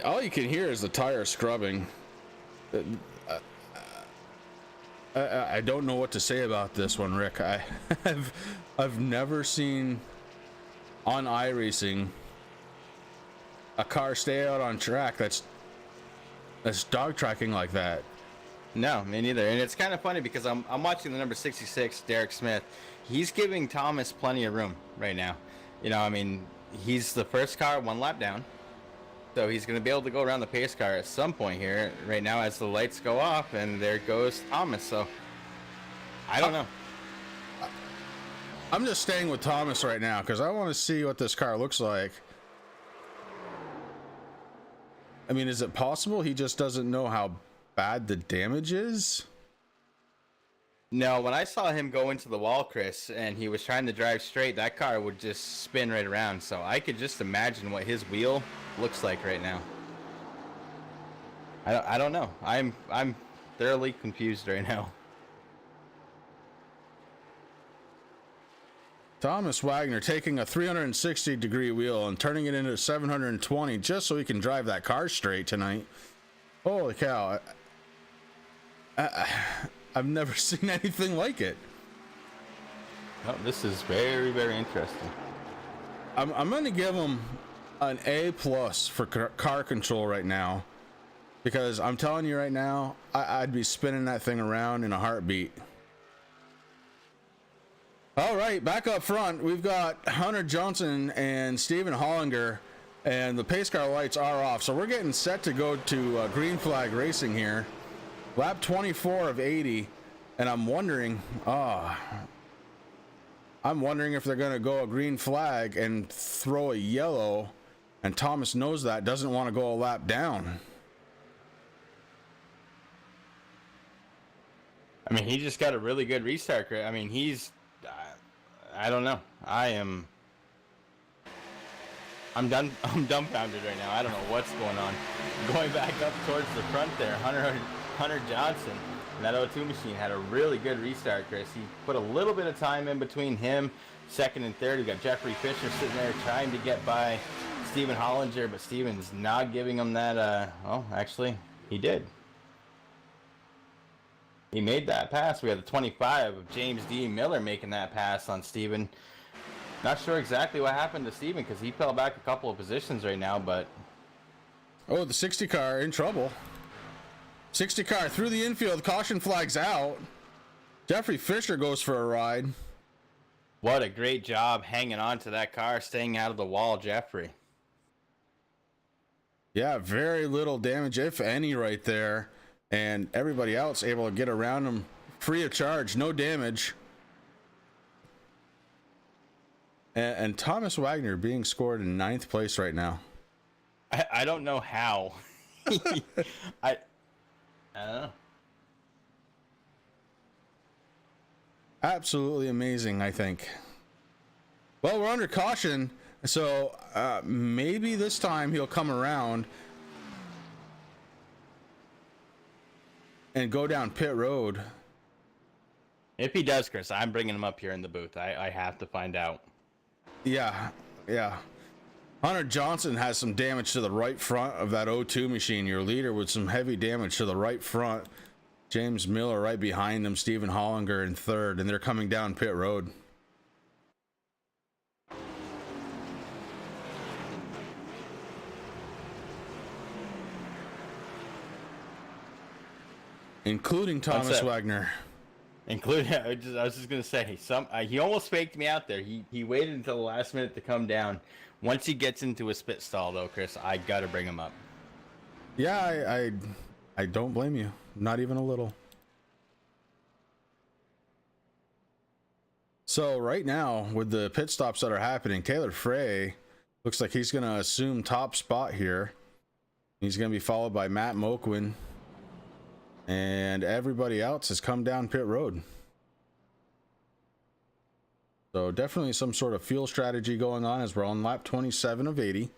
All you can hear is the tire scrubbing. I don't know what to say about this one, Rick. I've never seen on iRacing a car stay out on track that's dog tracking like that. No, me neither. And it's kind of funny because I'm watching the number 66, Derek Smith. He's giving Thomas plenty of room right now. You know, I mean, he's the first car one lap down. So he's going to be able to go around the pace car at some point here. Right now as the lights go off, and there goes Thomas. So I don't know. I'm just staying with Thomas right now because I want to see what this car looks like. I mean, is it possible he just doesn't know how bad the damage is? No, when I saw him go into the wall, Chris, and he was trying to drive straight, that car would just spin right around. So I could just imagine what his wheel looks like right now. I don't know. I'm thoroughly confused right now. Thomas Wagner taking a 360-degree wheel and turning it into 720 just so he can drive that car straight tonight. Holy cow. I've never seen anything like it. Oh, this is very, very interesting. I'm going to give him an A+ for car control right now, because I'm telling you right now, I'd be spinning that thing around in a heartbeat. All right, back up front, we've got Hunter Johnson and Stephen Hollinger, and the pace car lights are off, so we're getting set to go to green flag racing here. Lap 24 of 80, and I'm wondering if they're going to go a green flag and throw a yellow, and Thomas knows that, doesn't want to go a lap down. I mean, he just got a really good restart. I mean, he's... I don't know. I'm dumbfounded right now. I don't know what's going on. Going back up towards the front there, Hunter Johnson and that O2 machine had a really good restart, Chris. He put a little bit of time in between him, second and third. We got Jeffrey Fisher sitting there trying to get by Stephen Hollinger, but Stephen's not giving him that. Well, actually, he did. He made that pass. We had the 25 of James D. Miller making that pass on Stephen. Not sure exactly what happened to Stephen because he fell back a couple of positions right now, but... Oh, the 60 car in trouble. 60 car through the infield. Caution flags out. Jeffrey Fisher goes for a ride. What a great job hanging on to that car, staying out of the wall, Jeffrey. Yeah, very little damage, if any, right there. And everybody else able to get around him free of charge, no damage. And Thomas Wagner being scored in 9th place right now. I don't know how. I don't know. Absolutely amazing, I think. Well, we're under caution, so maybe this time he'll come around and go down pit road. If he does, Chris, I'm bringing him up here in the booth. I have to find out. Yeah. Hunter Johnson has some damage to the right front of that O2 machine. Your leader with some heavy damage to the right front. James Miller right behind them. Stephen Hollinger in third, and they're coming down pit road. Including Thomas Wagner. Including, I was just gonna say, he almost faked me out there. He waited until the last minute to come down. Once he gets into a spit stall, though, Chris, I gotta bring him up. Yeah, I don't blame you, not even a little. So right now, with the pit stops that are happening, Taylor Frey looks like he's gonna assume top spot here. He's gonna be followed by Matt Moquin. And everybody else has come down pit road. So definitely some sort of fuel strategy going on as we're on lap 27 of 80.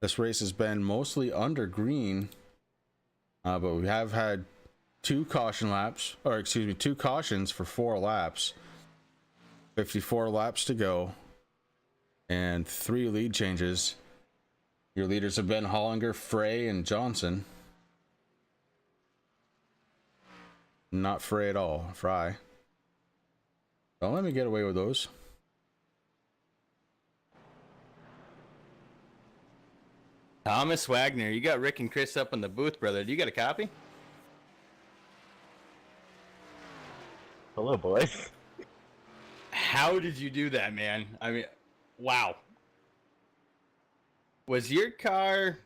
This race has been mostly under green, but we have had two cautions for 4 laps. 54 laps to go and 3 lead changes. Your leaders have been Hollinger, Frey, and Johnson. Not Frey at all, Fry. Don't let me get away with those. Thomas Wagner, you got Rick and Chris up in the booth, brother. Do you got a copy? Hello, boys. How did you do that, man? I mean, wow. Was your car...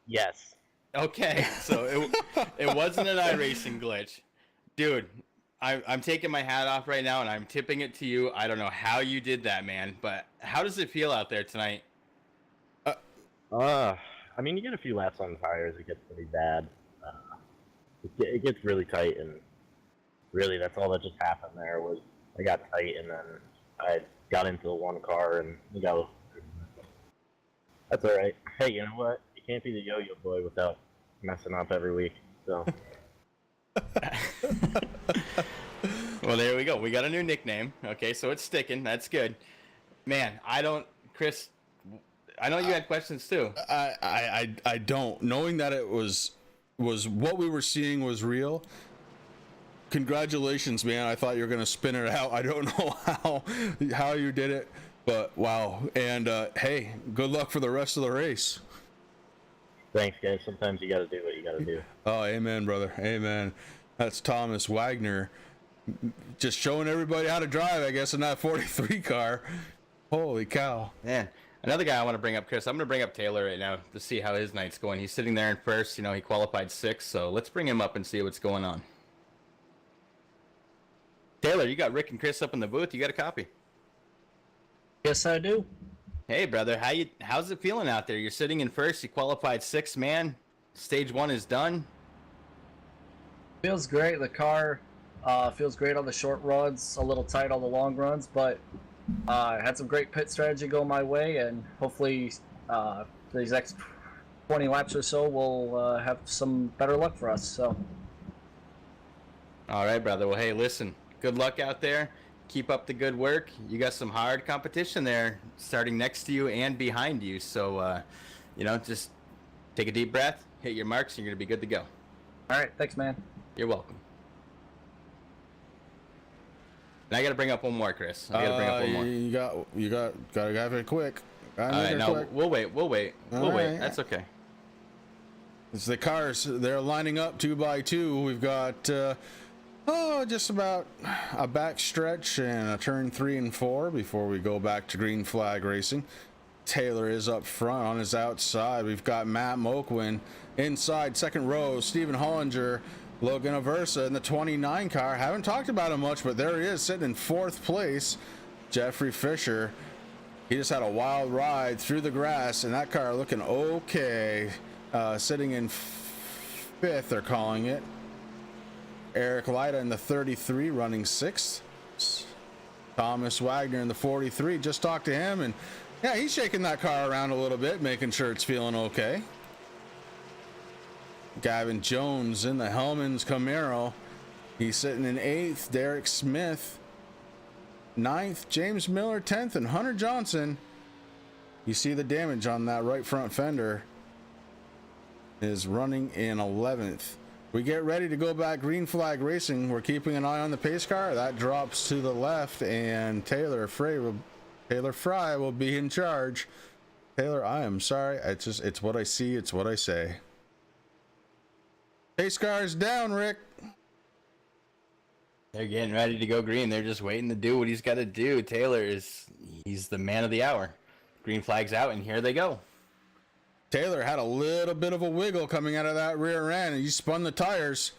Yes. Okay, so it wasn't an iRacing glitch. Dude, I'm taking my hat off right now and I'm tipping it to you. I don't know how you did that, man, but how does it feel out there tonight? I mean, you get a few laps on the tires, it gets pretty bad. It gets really tight, and really that's all that just happened there was I got tight, and then I got into one car, and we got. That's all right. Hey, you know what? You can't be the yo-yo boy without messing up every week. So. Well, there we go. We got a new nickname. Okay, so it's sticking. That's good. Man, Chris, I know you had questions too. I don't. Knowing that it was what we were seeing was real. Congratulations, man. I thought you were going to spin it out. I don't know how you did it, but wow. And hey, good luck for the rest of the race. Thanks, guys. Sometimes you got to do what you got to do. Oh, amen, brother. Amen. That's Thomas Wagner just showing everybody how to drive, I guess, in that 43 car. Holy cow. Man. Another guy I want to bring up, Chris, I'm going to bring up Taylor right now to see how his night's going. He's sitting there in first. You know, he qualified 6th, so let's bring him up and see what's going on. Taylor, you got Rick and Chris up in the booth. You got a copy? Yes, I do. Hey, brother, how's it feeling out there? You're sitting in first. You qualified 6th, man. Stage 1 is done. Feels great. The car feels great on the short runs, a little tight on the long runs, but I had some great pit strategy go my way, and hopefully these next 20 laps or so will have some better luck for us. So. All right, brother. Well, hey, listen, good luck out there. Keep up the good work. You got some hard competition there starting next to you and behind you. So, you know, just take a deep breath, hit your marks, and you're going to be good to go. All right. Thanks, man. You're welcome. And I got to bring up one more, Chris. I got to bring up one more. You got to have it quick. All right, no, we'll wait. We'll wait. That's okay. It's the cars. They're lining up 2 by 2. We've got just about a back stretch and a turn 3 and 4 before we go back to green flag racing. Taylor is up front on his outside. We've got Matt Moquin inside, second row. Stephen Hollinger, Logan Aversa in the 29 car. Haven't talked about him much, but there he is sitting in 4th place. Jeffrey Fisher, he just had a wild ride through the grass, and that car looking okay. Sitting in 5th, they're calling it. Eric Lyda in the 33 running 6th. Thomas Wagner in the 43. Just talked to him, and yeah, he's shaking that car around a little bit, making sure it's feeling okay. Gavin Jones in the Hellman's Camaro. He's sitting in 8th. Derek Smith 9th. James Miller 10th, and Hunter Johnson, you see the damage on that right front fender, is running in 11th. We get ready to go back green flag racing. We're keeping an eye on the pace car. That drops to the left, and Taylor Fry will be in charge. Taylor, I am sorry. It's what I see. It's what I say. Pace car is down, Rick. They're getting ready to go green. They're just waiting to do what he's got to do. He's the man of the hour. Green flag's out, and here they go. Taylor had a little bit of a wiggle coming out of that rear end, and he spun the tires.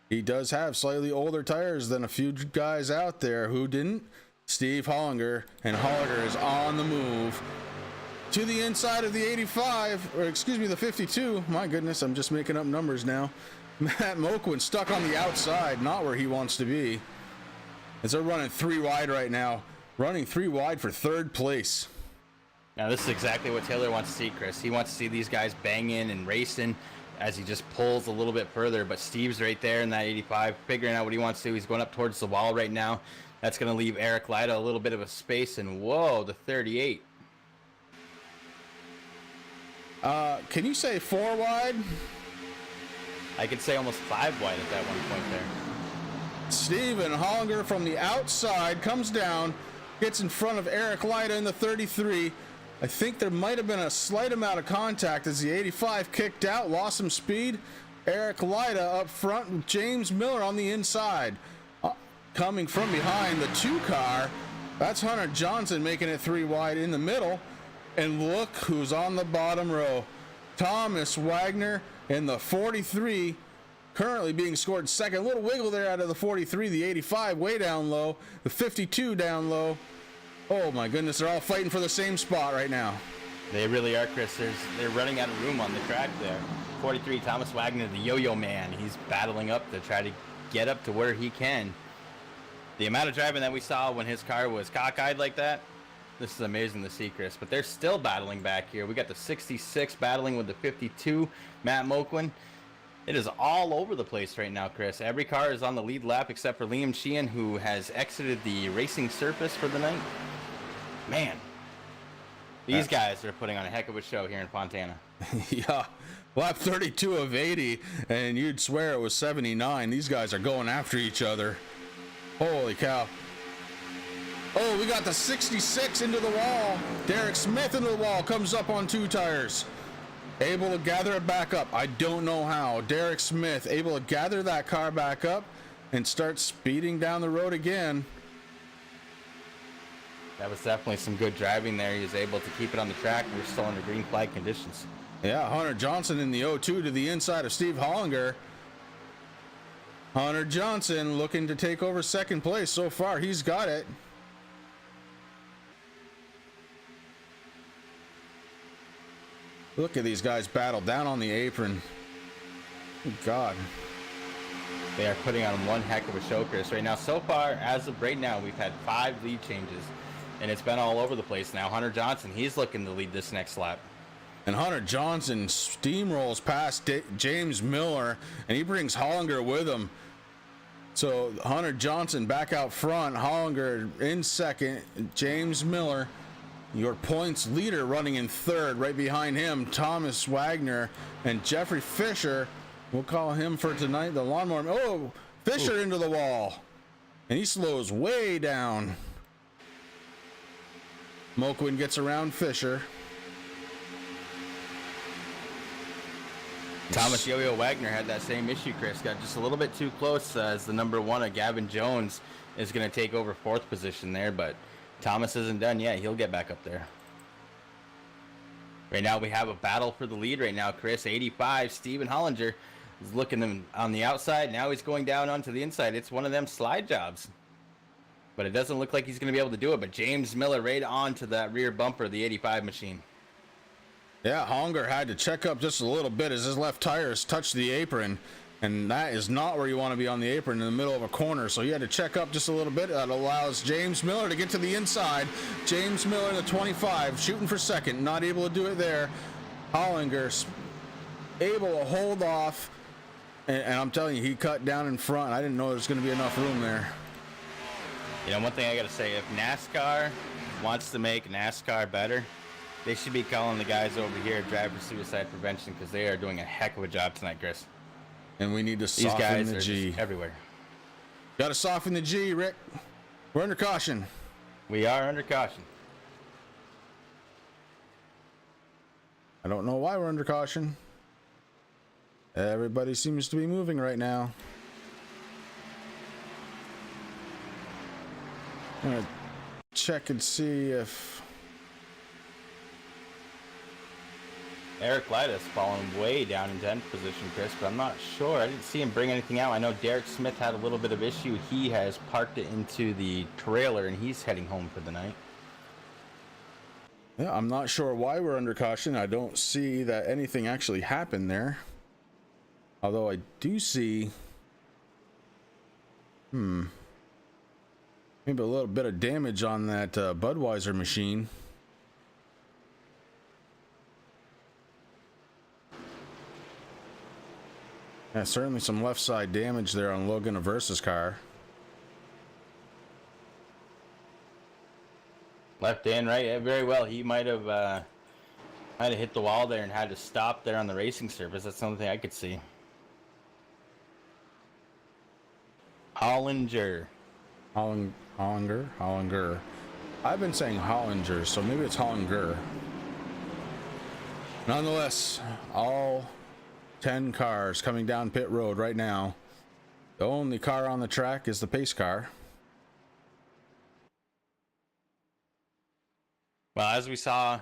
He does have slightly older tires than a few guys out there who didn't. Steve Hollinger, and Hollinger is on the move to the inside of the 85, or excuse me, the 52. My goodness, I'm just making up numbers now. Matt Moquin stuck on the outside, not where he wants to be. As they're running 3 wide right now, running 3 wide for 3rd place. Now, this is exactly what Taylor wants to see, Chris. He wants to see these guys banging and racing as he just pulls a little bit further. But Steve's right there in that 85, figuring out what he wants to do. He's going up towards the wall right now. That's going to leave Eric Lyda a little bit of a space. And whoa, the 38. Can you say 4 wide? I could say almost 5 wide at that one point there. Stephen Hollinger from the outside comes down, gets in front of Eric Lyda in the 33. I think there might have been a slight amount of contact as the 85 kicked out, lost some speed. Eric Lyda up front with James Miller on the inside. Coming from behind the 2 car, that's Hunter Johnson making it 3 wide in the middle. And look who's on the bottom row. Thomas Wagner in the 43, currently being scored 2nd. A little wiggle there out of the 43, the 85 way down low, the 52 down low. Oh my goodness, they're all fighting for the same spot right now. They really are, Chris. They're running out of room on the track there. 43, Thomas Wagner, the yo-yo man. He's battling up to try to get up to where he can. The amount of driving that we saw when his car was cockeyed like that, this is amazing to see, Chris. But they're still battling back here. We got the 66 battling with the 52, Matt Moquin. It is all over the place right now, Chris. Every car is on the lead lap except for Liam Sheehan, who has exited the racing surface for the night. Man, these guys are putting on a heck of a show here in Fontana. Yeah, lap 32 of 80, and you'd swear it was 79. These guys are going after each other. Holy cow. Oh, we got the 66 into the wall. Derek Smith into the wall, comes up on 2 tires. Able to gather it back up. I don't know how. Derek Smith able to gather that car back up and start speeding down the road again. That was definitely some good driving there. He was able to keep it on the track. We're still under green flag conditions. Yeah, Hunter Johnson in the 0-2 to the inside of Steve Hollinger. Hunter Johnson looking to take over second place. So far, he's got it. Look at these guys battle down on the apron. Oh, God. They are putting on one heck of a show, Chris, right now. So far, as of right now, we've had 5 lead changes, and it's been all over the place now. Hunter Johnson, he's looking to lead this next lap. And Hunter Johnson steamrolls past James Miller, and he brings Hollinger with him. So Hunter Johnson back out front, Hollinger in second, James Miller, your points leader, running in third. Right behind him, Thomas Wagner and Jeffrey Fisher. We'll call him for tonight the lawnmower. Oh, Fisher into the wall, and he slows way down. Moquin gets around Fisher. Thomas Yo-Yo Wagner had that same issue, Chris. Got just a little bit too close as the number 1 of Gavin Jones is going to take over 4th position there, but Thomas isn't done yet. He'll get back up there. Right now we have a battle for the lead right now, Chris. 85, Steven Hollinger is looking on the outside. Now he's going down onto the inside. It's one of them slide jobs. But it doesn't look like he's going to be able to do it. But James Miller right onto that rear bumper of the 85 machine. Yeah, Hollinger had to check up just a little bit as his left tires touched the apron, and that is not where you want to be on the apron in the middle of a corner. So he had to check up just a little bit. That allows James Miller to get to the inside. James Miller, the 25, shooting for second, not able to do it there. Hollinger able to hold off, and I'm telling you, he cut down in front. I didn't know there was going to be enough room there. You know, one thing I got to say, if NASCAR wants to make NASCAR better, they should be calling the guys over here driver suicide prevention, because they are doing a heck of a job tonight, Chris. And we need to These soften guys the are G. just everywhere. Got to soften the G, Rick. We're under caution. We are under caution. I don't know why we're under caution. Everybody seems to be moving right now. I'm gonna check and see if Eric Lidas falling way down in 10th position, Chris, but I'm not sure. I didn't see him bring anything out. I know Derek Smith had a little bit of issue. He has parked it into the trailer, and he's heading home for the night. Yeah, I'm not sure why we're under caution. I don't see that anything actually happened there. Although I do see maybe a little bit of damage on that Budweiser machine. Yeah, certainly some left side damage there on Logan Aversa's car. Left and right, yeah, very well. He might have hit the wall there and had to stop there on the racing surface. That's something I could see. Hollinger. Hollinger. I've been saying Hollinger, so maybe it's Hollinger. Nonetheless, all 10 cars coming down pit road right now. The only car on the track is the pace car. Well, as we saw,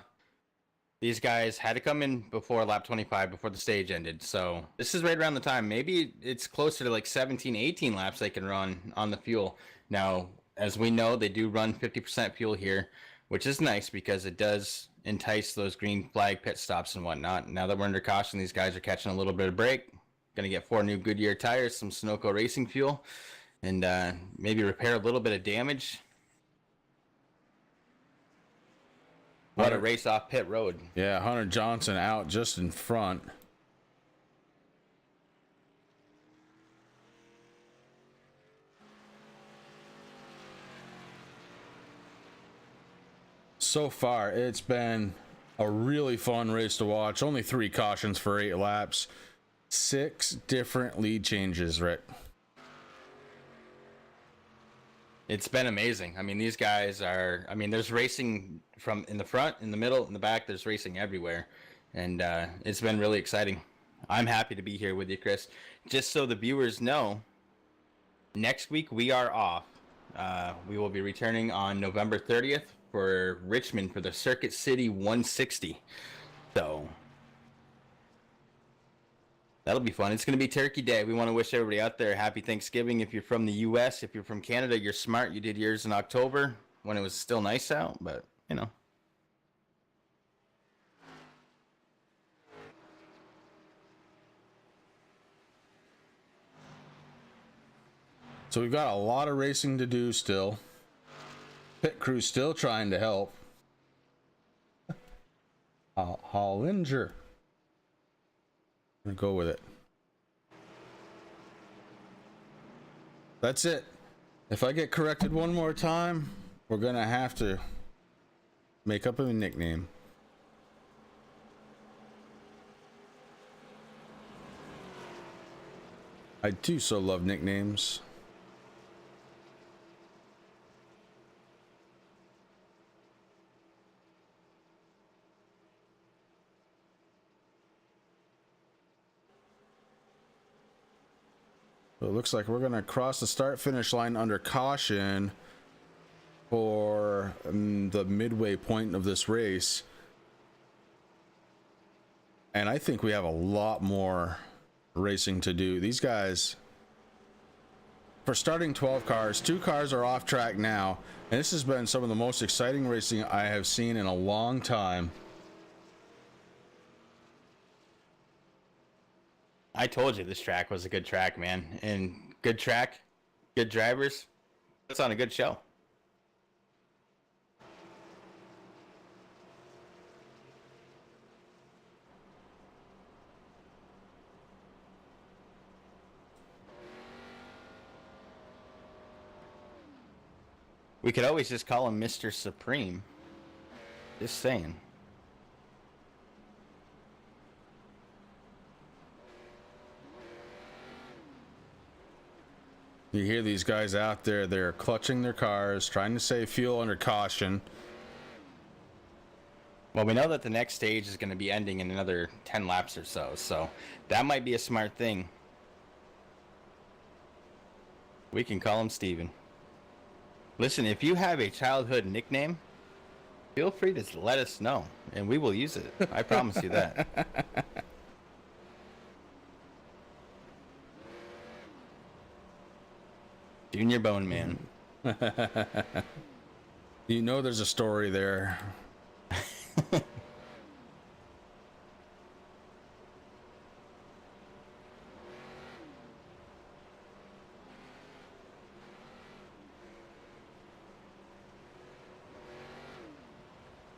these guys had to come in before lap 25, before the stage ended. So this is right around the time. Maybe it's closer to like 17, 18 laps they can run on the fuel. Now, as we know, they do run 50% fuel here, which is nice because it entice those green flag pit stops and whatnot. Now that we're under caution, these guys are catching a little bit of break. Gonna get 4 new Goodyear tires, some Sunoco racing fuel, and maybe repair a little bit of damage. What a race off pit road. Yeah, Hunter Johnson out just in front. So far, it's been a really fun race to watch. Only 3 cautions for 8 laps. 6 different lead changes, Rick. It's been amazing. I mean, these guys are, I mean, there's racing from in the front, in the middle, in the back. There's racing everywhere. And it's been really exciting. I'm happy to be here with you, Chris. Just so the viewers know, next week we are off. We will be returning on November 30th for Richmond for the Circuit City 160. So that'll be fun. It's going to be Turkey Day. We want to wish everybody out there happy Thanksgiving. If you're from the U.S., if you're from Canada, you're smart. You did yours in October when it was still nice out, but, you know. So we've got a lot of racing to do still. Pit crew still trying to help. Hollinger. I'm gonna go with it. That's it. If I get corrected one more time, we're gonna have to make up a nickname. I do so love nicknames. So it looks like we're going to cross the start finish line under caution for the midway point of this race. And I think we have a lot more racing to do. These guys, for starting 12 cars, 2 cars are off track now. And this has been some of the most exciting racing I have seen in a long time. I told you this track was a good track, man. And good track, good drivers. It's on a good show. We could always just call him Mr. Supreme. Just saying. You hear these guys out there, they're clutching their cars, trying to save fuel under caution. Well, we know that the next stage is going to be ending in another 10 laps or so, so that might be a smart thing. We can call him Steven. Listen, if you have a childhood nickname, feel free to let us know, and we will use it. I promise you that. Junior Bone Man. You know there's a story there.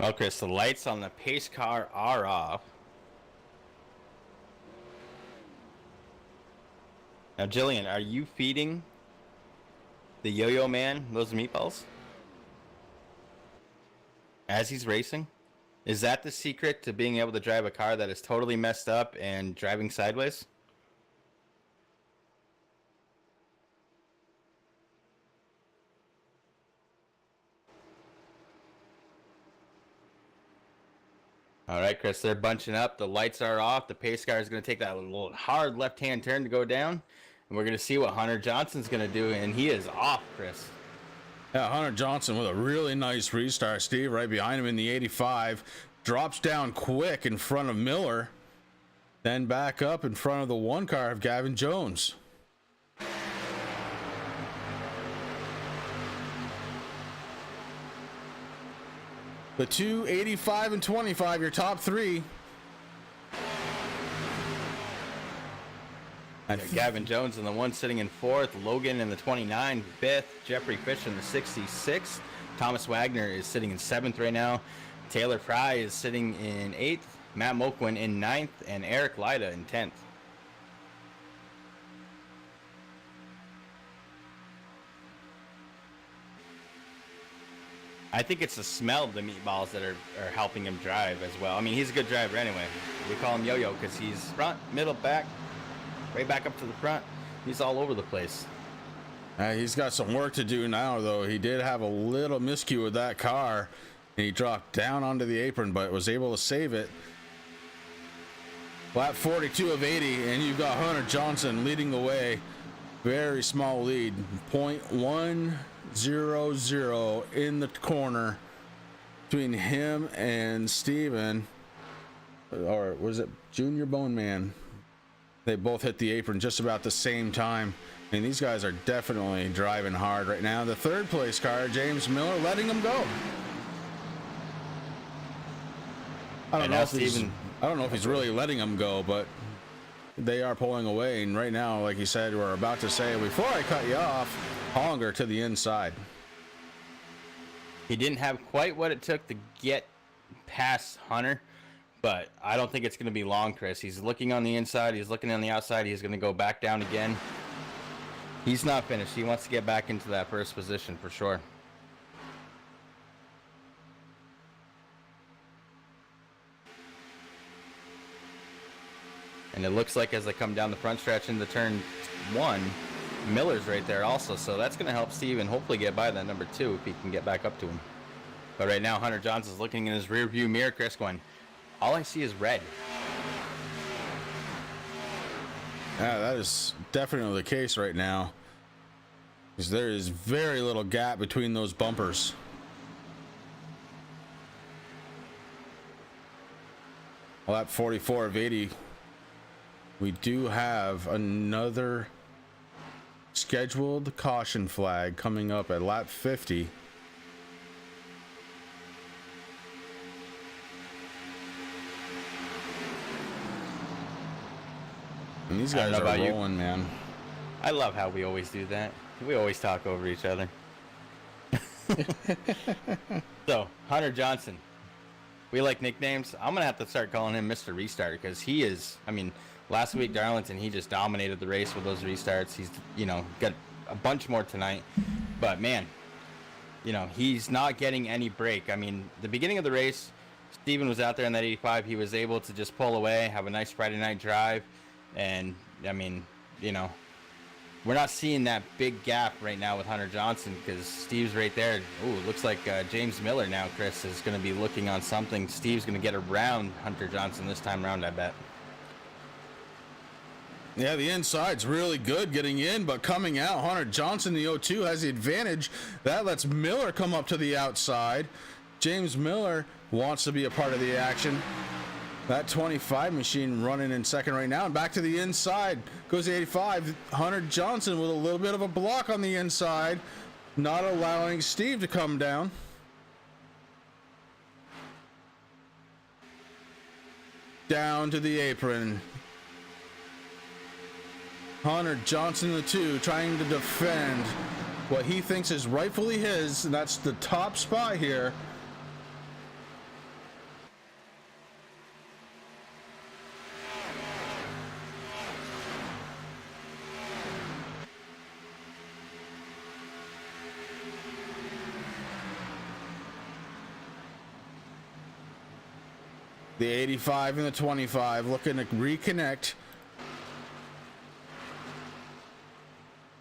Well, Chris, the lights on the pace car are off. Now, Jillian, are you feeding the Yo-Yo Man those meatballs as he's racing? Is that the secret to being able to drive a car that is totally messed up and driving sideways? All right, Chris, they're bunching up. The lights are off. The pace car is going to take that little hard left-hand turn to go down. And we're going to see what Hunter Johnson's going to do. And he is off, Chris. Yeah, Hunter Johnson with a really nice restart. Steve right behind him in the 85. Drops down quick in front of Miller. Then back up in front of the 1 car of Gavin Jones. The 285 and 25, your top three. Gavin Jones in the one sitting in fourth, Logan in the 29, fifth, Jeffrey Fish in the 66th, Thomas Wagner is sitting in seventh right now, Taylor Fry is sitting in eighth, Matt Moquin in ninth, and Eric Lida in 10th. I think it's the smell of the meatballs that are helping him drive as well. I mean, he's a good driver anyway. We call him Yo-Yo because he's front, middle, back, right back up to the front. He's all over the place. He's got some work to do now, though. He did have a little miscue with that car, and he dropped down onto the apron, but was able to save it. Lap 42 of 80, and you've got Hunter Johnson leading the way. Very small lead, 0.100 in the corner between him and Steven, or was it Junior Bone Man? They both hit the apron just about the same time. And these guys are definitely driving hard right now. The third place car, James Miller, letting them go. I don't know if he's really letting them go, but they are pulling away. And right now, like you said, we're about to say, before I cut you off, Hollinger to the inside. He didn't have quite what it took to get past Hunter, but I don't think it's going to be long, Chris. He's looking on the inside. He's looking on the outside. He's going to go back down again. He's not finished. He wants to get back into that first position for sure. And it looks like as they come down the front stretch into turn one, Miller's right there also. So that's going to help Steven hopefully get by that number two if he can get back up to him. But right now, Hunter Johnson's looking in his rear view mirror, Chris, going, all I see is red. Yeah, that is definitely the case right now, because there is very little gap between those bumpers. Well, at 44 of 80, we do have another scheduled caution flag coming up at lap 50. And these guys are rolling, man. I love how we always do that. We always talk over each other. So, Hunter Johnson. We like nicknames. I'm going to have to start calling him Mr. Restart because he is, I mean, last week, Darlington, he just dominated the race with those restarts. He's, you know, got a bunch more tonight. But, man, you know, he's not getting any break. I mean, the beginning of the race, Steven was out there in that 85. He was able to just pull away, have a nice Friday night drive. And, I mean, you know, we're not seeing that big gap right now with Hunter Johnson because Steve's right there. Ooh, it looks like James Miller now, Chris, is going to be looking on something. Steve's going to get around Hunter Johnson this time around, I bet. Yeah, the inside's really good getting in, but coming out, Hunter Johnson, the 0-2, has the advantage. That lets Miller come up to the outside. James Miller wants to be a part of the action. That 25 machine running in second right now. And back to the inside goes the 85. Hunter Johnson with a little bit of a block on the inside, not allowing Steve to come down. Down to the apron. Hunter Johnson, the 2, trying to defend what he thinks is rightfully his, and that's the top spot here. The 85 and the 25 looking to reconnect.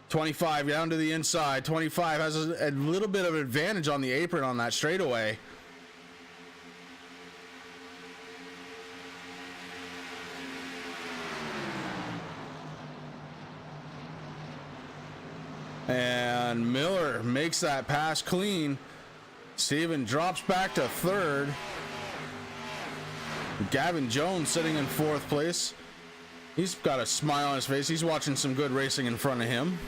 25 down to the inside. 25 has a little bit of advantage on the apron on that straightaway. And Miller makes that pass clean. Steven drops back to third. Gavin Jones sitting in fourth place. He's got a smile on his face. He's watching some good racing in front of him.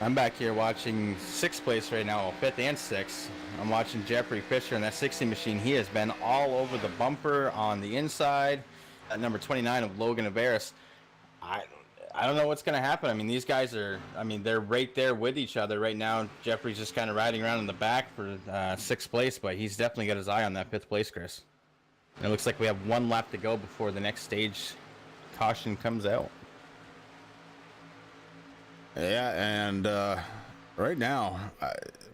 I'm back here watching 6th place right now, 5th and 6th. I'm watching Jeffrey Fisher in that 60 machine. He has been all over the bumper on the inside. At number 29 of Logan Averis. I don't know what's going to happen. I mean, these guys are, they're right there with each other right now. Jeffrey's just kind of riding around in the back for 6th place, but he's definitely got his eye on that 5th place, Chris. And it looks like we have 1 lap to go before the next stage caution comes out. Yeah, and right now,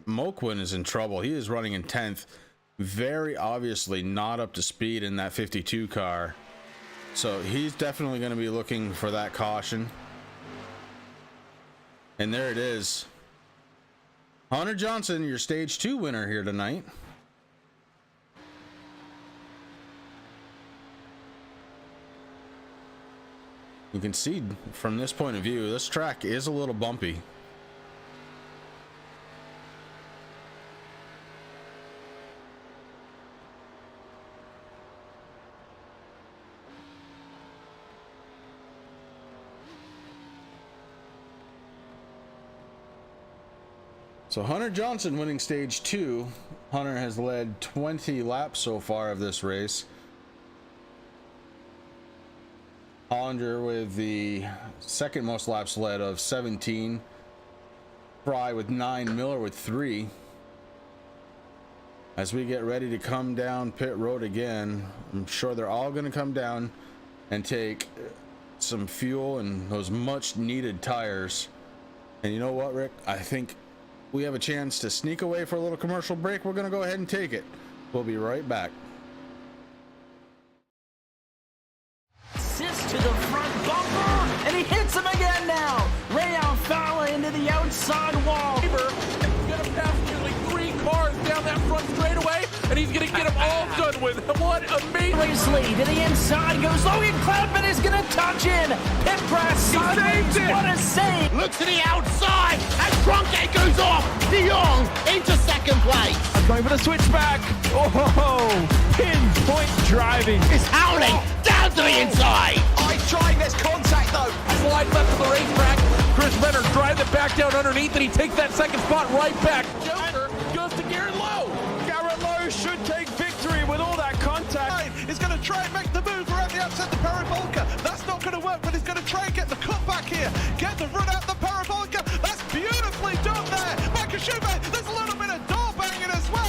Moquin is in trouble. He is running in 10th. Very obviously not up to speed in that 52 car. So he's definitely going to be looking for that caution. And there it is. Hunter Johnson, your stage 2 winner here tonight. You can see from this point of view, this track is a little bumpy. So Hunter Johnson winning stage 2. Hunter has led 20 laps so far of this race. Hollinger with the second most laps led of 17. Fry with 9, Miller with 3. As we get ready to come down pit road again, I'm sure they're all going to come down and take some fuel and those much needed tires. And you know what, Rick? I think we have a chance to sneak away for a little commercial break. We're going to go ahead and take it. We'll be right back. Assist to the front bumper, and he hits him again now. Rayon Fowler into the outside wall. He's going to pass nearly 3 cars down that front straightaway, and he's going to get them all done with. What amazing. Lee to the inside goes Logan Cloudman is going to touch in. Pit press sideways. What a save. Look to the outside as Trunkett goes off. De Jong into second place. Going for the switchback. Oh, pinpoint driving. It's howling down to the inside. I trying this contact though. Slide left of the racetrack. Chris Benner drives it back down underneath, and he takes that second spot right back. Joker goes to Garrett Lowe. Garrett Lowe should take victory with all that contact. He's going to try and make the move around the outside the parabolica. That's not going to work, but he's going to try and get the cutback here. Get the run out the parabolica. That's beautifully done there. Michael Schubert, there's a little bit of door banging as well.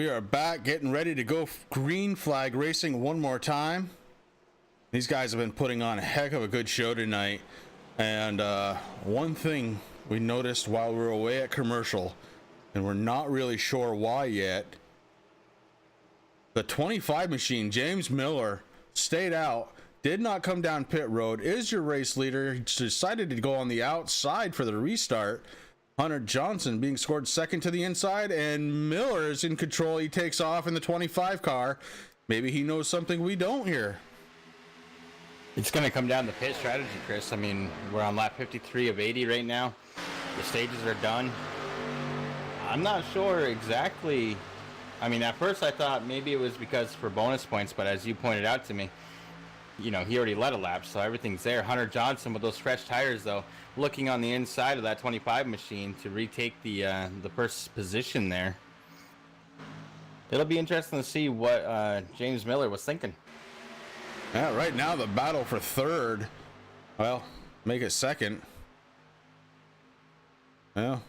We are back, getting ready to go green flag racing one more time. These guys have been putting on a heck of a good show tonight. And one thing we noticed while we were away at commercial, and we're not really sure why yet, the 25 machine, James Miller, stayed out, did not come down pit road, is your race leader. He decided to go on the outside for the restart. Hunter Johnson being scored second to the inside, and Miller is in control. He takes off in the 25 car. Maybe he knows something we don't here. It's going to come down to pit strategy, Chris. I mean, we're on lap 53 of 80 right now. The stages are done. I'm not sure exactly. I mean, at first I thought maybe it was because for bonus points, but as you pointed out to me, you know, he already led a lap, so everything's there. Hunter Johnson with those fresh tires, though, looking on the inside of that 25 machine to retake the first position there. It'll be interesting to see what James Miller was thinking. Yeah, right now the battle for third, well, make it second. Well,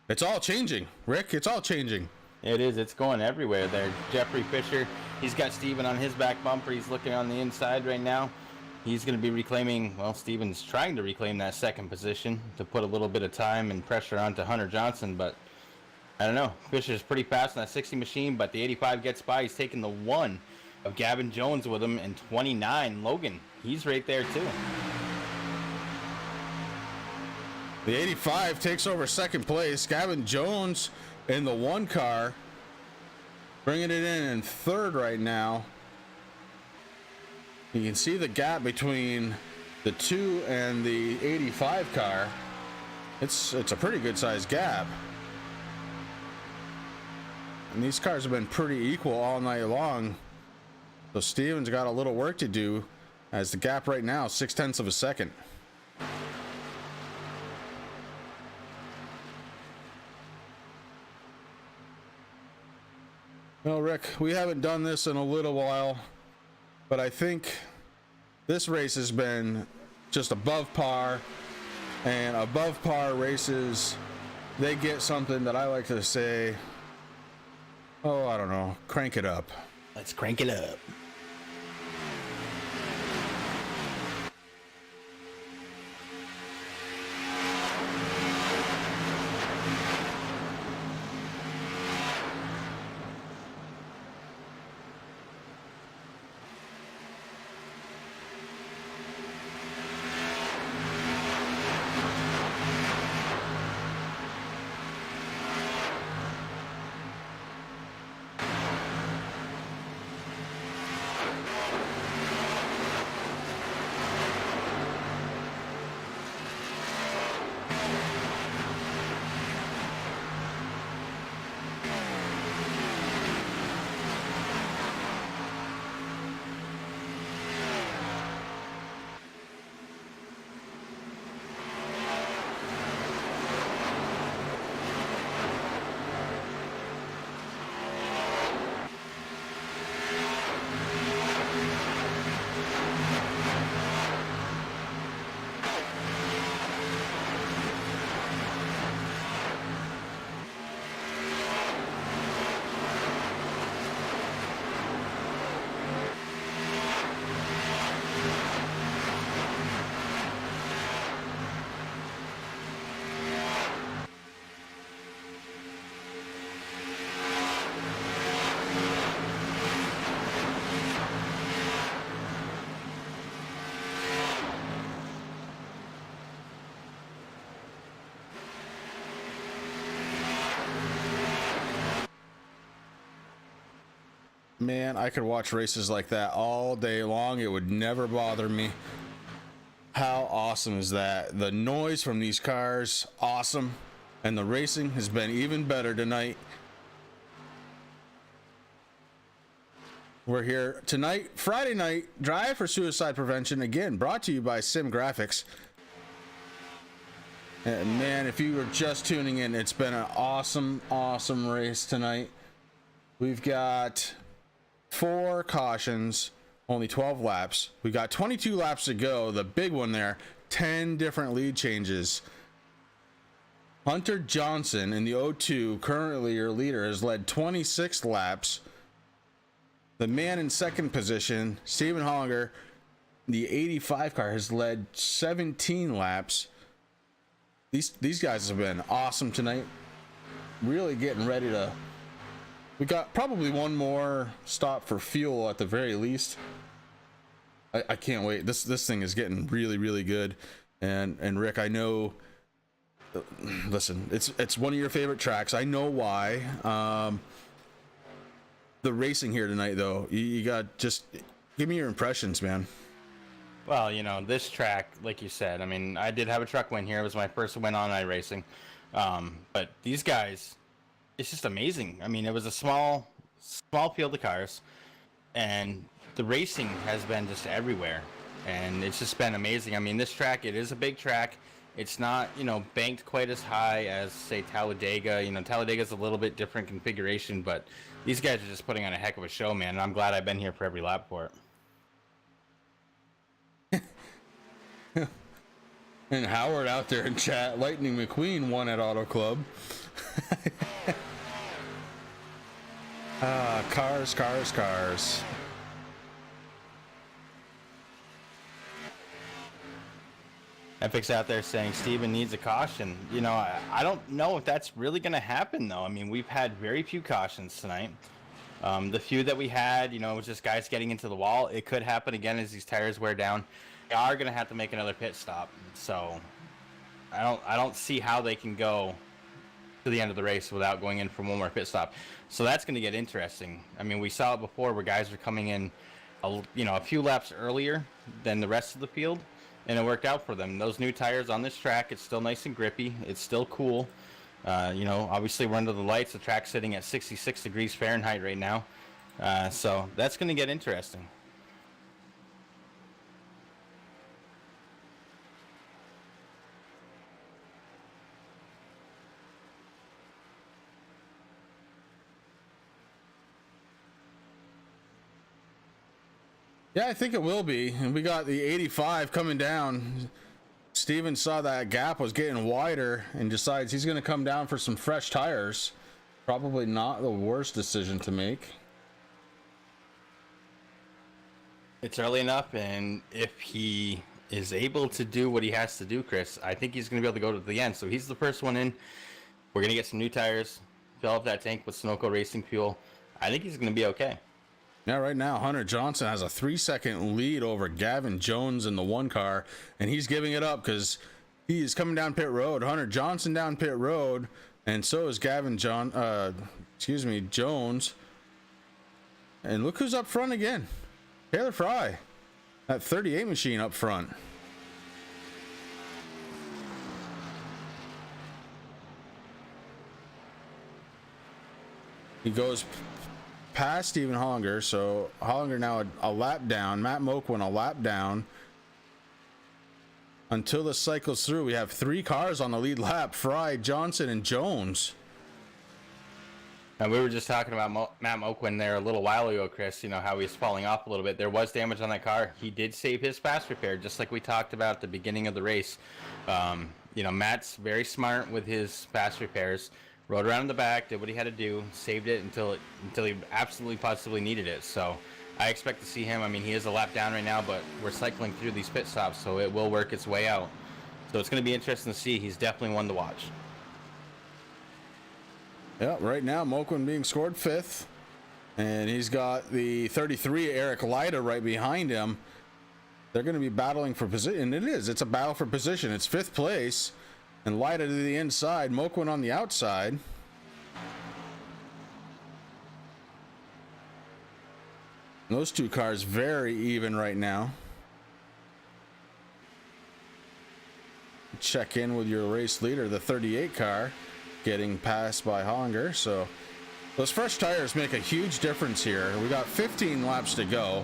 it's all changing, Rick. It's all changing. It is. It's going everywhere there. Jeffrey Fisher, he's got Steven on his back bumper. He's looking on the inside right now. He's going to be reclaiming, well, Steven's trying to reclaim that second position to put a little bit of time and pressure onto Hunter Johnson, but I don't know. Fisher's pretty fast on that 60 machine, but the 85 gets by. He's taking the 1 of Gavin Jones with him, and 29, Logan. He's right there too. The 85 takes over second place. Gavin Jones in the 1 car, bringing it in third right now. You can see the gap between the 2 and the 85 car. It's a pretty good sized gap. And these cars have been pretty equal all night long. So Steven's got a little work to do, as the gap right now is 0.6 of a second. Well, Rick, we haven't done this in a little while, but I think this race has been just above par, and above par races, they get something that I like to say, oh, I don't know, crank it up. Let's crank it up. Man, I could watch races like that all day long. It would never bother me. How awesome is that? The noise from these cars, awesome. And the racing has been even better tonight. We're here tonight, Friday night, Drive for Suicide Prevention, again, brought to you by Sim Graphics. And man, if you were just tuning in, it's been an awesome, awesome race tonight. We've got 4 cautions, only 12 laps. We got 22 laps to go. The big one there, 10 different lead changes. Hunter Johnson in the 02, currently your leader, has led 26 laps. The man in second position, Stephen Hollinger, the 85 car, has led 17 laps. These guys have been awesome tonight. Really getting ready to... We got probably one more stop for fuel at the very least. I can't wait. This thing is getting really, really good. And Rick, I know... Listen, it's one of your favorite tracks. I know why. The racing here tonight, though, you got just give me your impressions, man. Well, you know, this track, like you said, I mean, I did have a truck win here. It was my first win on iRacing. But these guys, it's just amazing. I mean, it was a small field of cars, and the racing has been just everywhere, and it's just been amazing. I mean, this track, it is a big track. It's not, you know, banked quite as high as, say, Talladega. You know, Talladega's a little bit different configuration, but these guys are just putting on a heck of a show, man. And I'm glad I've been here for every lap for it. And Howard out there in chat, Lightning McQueen won at Auto Club. Cars. Epic's out there saying Steven needs a caution. You know, I don't know if that's really going to happen, though. I mean, we've had very few cautions tonight. The few that we had, you know, it was just guys getting into the wall. It could happen again as these tires wear down. They are going to have to make another pit stop. So I don't see how they can go to the end of the race without going in for one more pit stop. So that's going to get interesting. I mean, we saw it before where guys were coming in, a few laps earlier than the rest of the field. And it worked out for them. Those new tires on this track, it's still nice and grippy. It's still cool. Obviously we're under the lights. The track's sitting at 66 degrees Fahrenheit right now. So that's going to get interesting. Yeah, I think it will be. And we got the 85 coming down. Steven saw that gap was getting wider and decides he's going to come down for some fresh tires. Probably not the worst decision to make. It's early enough, and if he is able to do what he has to do, Chris, I think he's going to be able to go to the end. So he's the first one in. We're going to get some new tires, fill up that tank with Sunoco racing fuel. I think he's going to be okay. Yeah, right now, Hunter Johnson has a 3-second lead over Gavin Jones in the one car, and he's giving it up because he is coming down pit road. Hunter Johnson down pit road, and so is Jones. And look who's up front again. Taylor Fry. That 38 machine up front. He goes past Stephen Hollinger, so Hollinger now a lap down. Matt Moquin a lap down. Until this cycles through, we have 3 cars on the lead lap: Fry, Johnson, and Jones. And we were just talking about Matt Moquin there a little while ago, Chris, you know, how he's falling off a little bit. There was damage on that car. He did save his fast repair, just like we talked about at the beginning of the race. Matt's very smart with his fast repairs. Rode around in the back, did what he had to do, saved it until he absolutely positively needed it. So I expect to see him. I mean, he is a lap down right now, but we're cycling through these pit stops, so it will work its way out. So it's going to be interesting to see. He's definitely one to watch. Yeah, right now, Moquin being scored 5th. And he's got the 33, Eric Lyda, right behind him. They're going to be battling for position. And it's a battle for position. It's 5th place. And Lyda to the inside, Moquin on the outside. Those 2 cars very even right now. Check in with your race leader, the 38 car, getting passed by Hollinger. So those fresh tires make a huge difference here. We got 15 laps to go.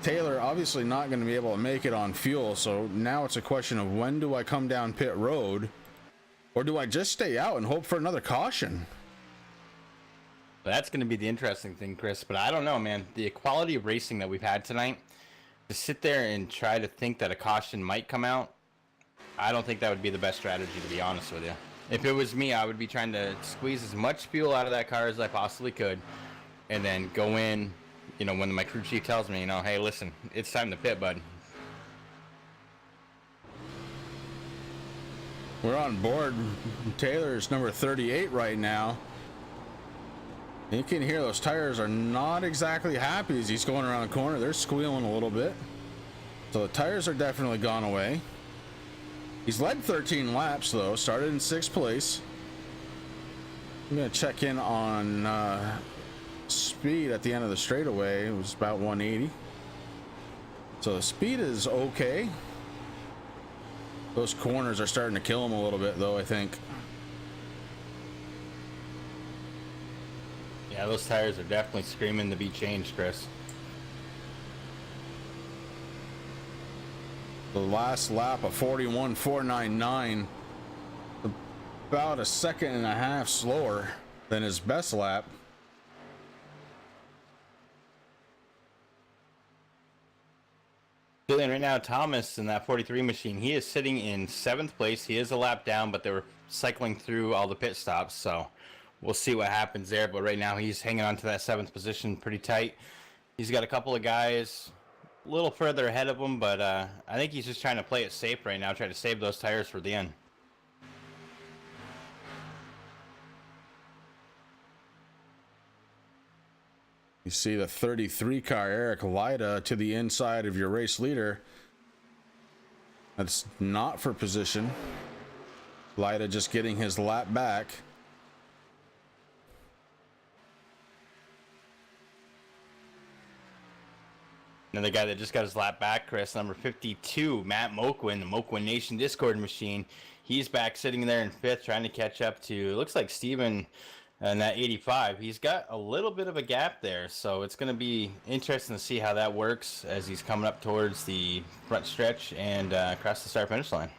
Taylor obviously not going to be able to make it on fuel, so now it's a question of when do I come down pit road, or do I just stay out and hope for another caution? That's going to be the interesting thing, Chris, but I don't know, man. The quality of racing that we've had tonight, to sit there and try to think that a caution might come out, I don't think that would be the best strategy, to be honest with you. If it was me, I would be trying to squeeze as much fuel out of that car as I possibly could, and then go in, you know, when my crew chief tells me, you know, hey, listen, it's time to pit, bud. We're on board Taylor's number 38 right now. You can hear those tires are not exactly happy as he's going around the corner. They're squealing a little bit. So the tires are definitely gone away. He's led 13 laps though, started in 6th place. I'm gonna check in on speed at the end of the straightaway. It was about 180. So the speed is okay. Those corners are starting to kill him a little bit though, I think. Yeah, those tires are definitely screaming to be changed, Chris. The last lap of 41.499, about a second and a half slower than his best lap. Feeling right now, Thomas in that 43 machine, he is sitting in 7th place. He is a lap down, but they were cycling through all the pit stops, so we'll see what happens there. But right now, he's hanging on to that 7th position pretty tight. He's got a couple of guys a little further ahead of him, but I think he's just trying to play it safe right now, try to save those tires for the end. You see the 33 car, Eric Lida, to the inside of your race leader. That's not for position. Lida just getting his lap back. Another guy that just got his lap back, Chris, number 52, Matt Moquin, the Moquin Nation Discord machine. He's back sitting there in 5th, trying to catch up to, it looks like Steven in that 85. He's got a little bit of a gap there, so it's going to be interesting to see how that works as he's coming up towards the front stretch and across the start-finish line.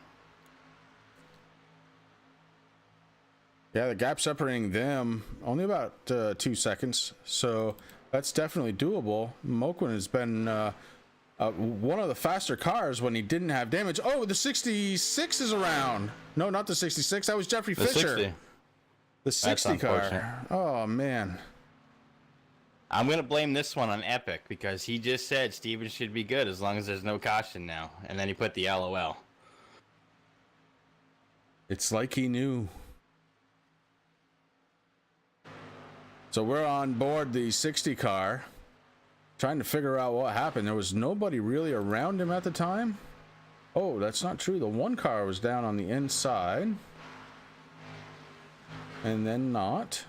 Yeah, the gap separating them only about 2 seconds, so that's definitely doable. Moquin has been one of the faster cars when he didn't have damage. Oh, the 66 is around. No, not the 66. That was Jeffrey Fisher. 60. The 60 car. Oh, man. I'm going to blame this one on Epic because he just said Steven should be good as long as there's no caution now. And then he put the LOL. It's like he knew. So we're on board the 60 car, trying to figure out what happened. There was nobody really around him at the time. Oh, that's not true. The one car was down on the inside. And then not.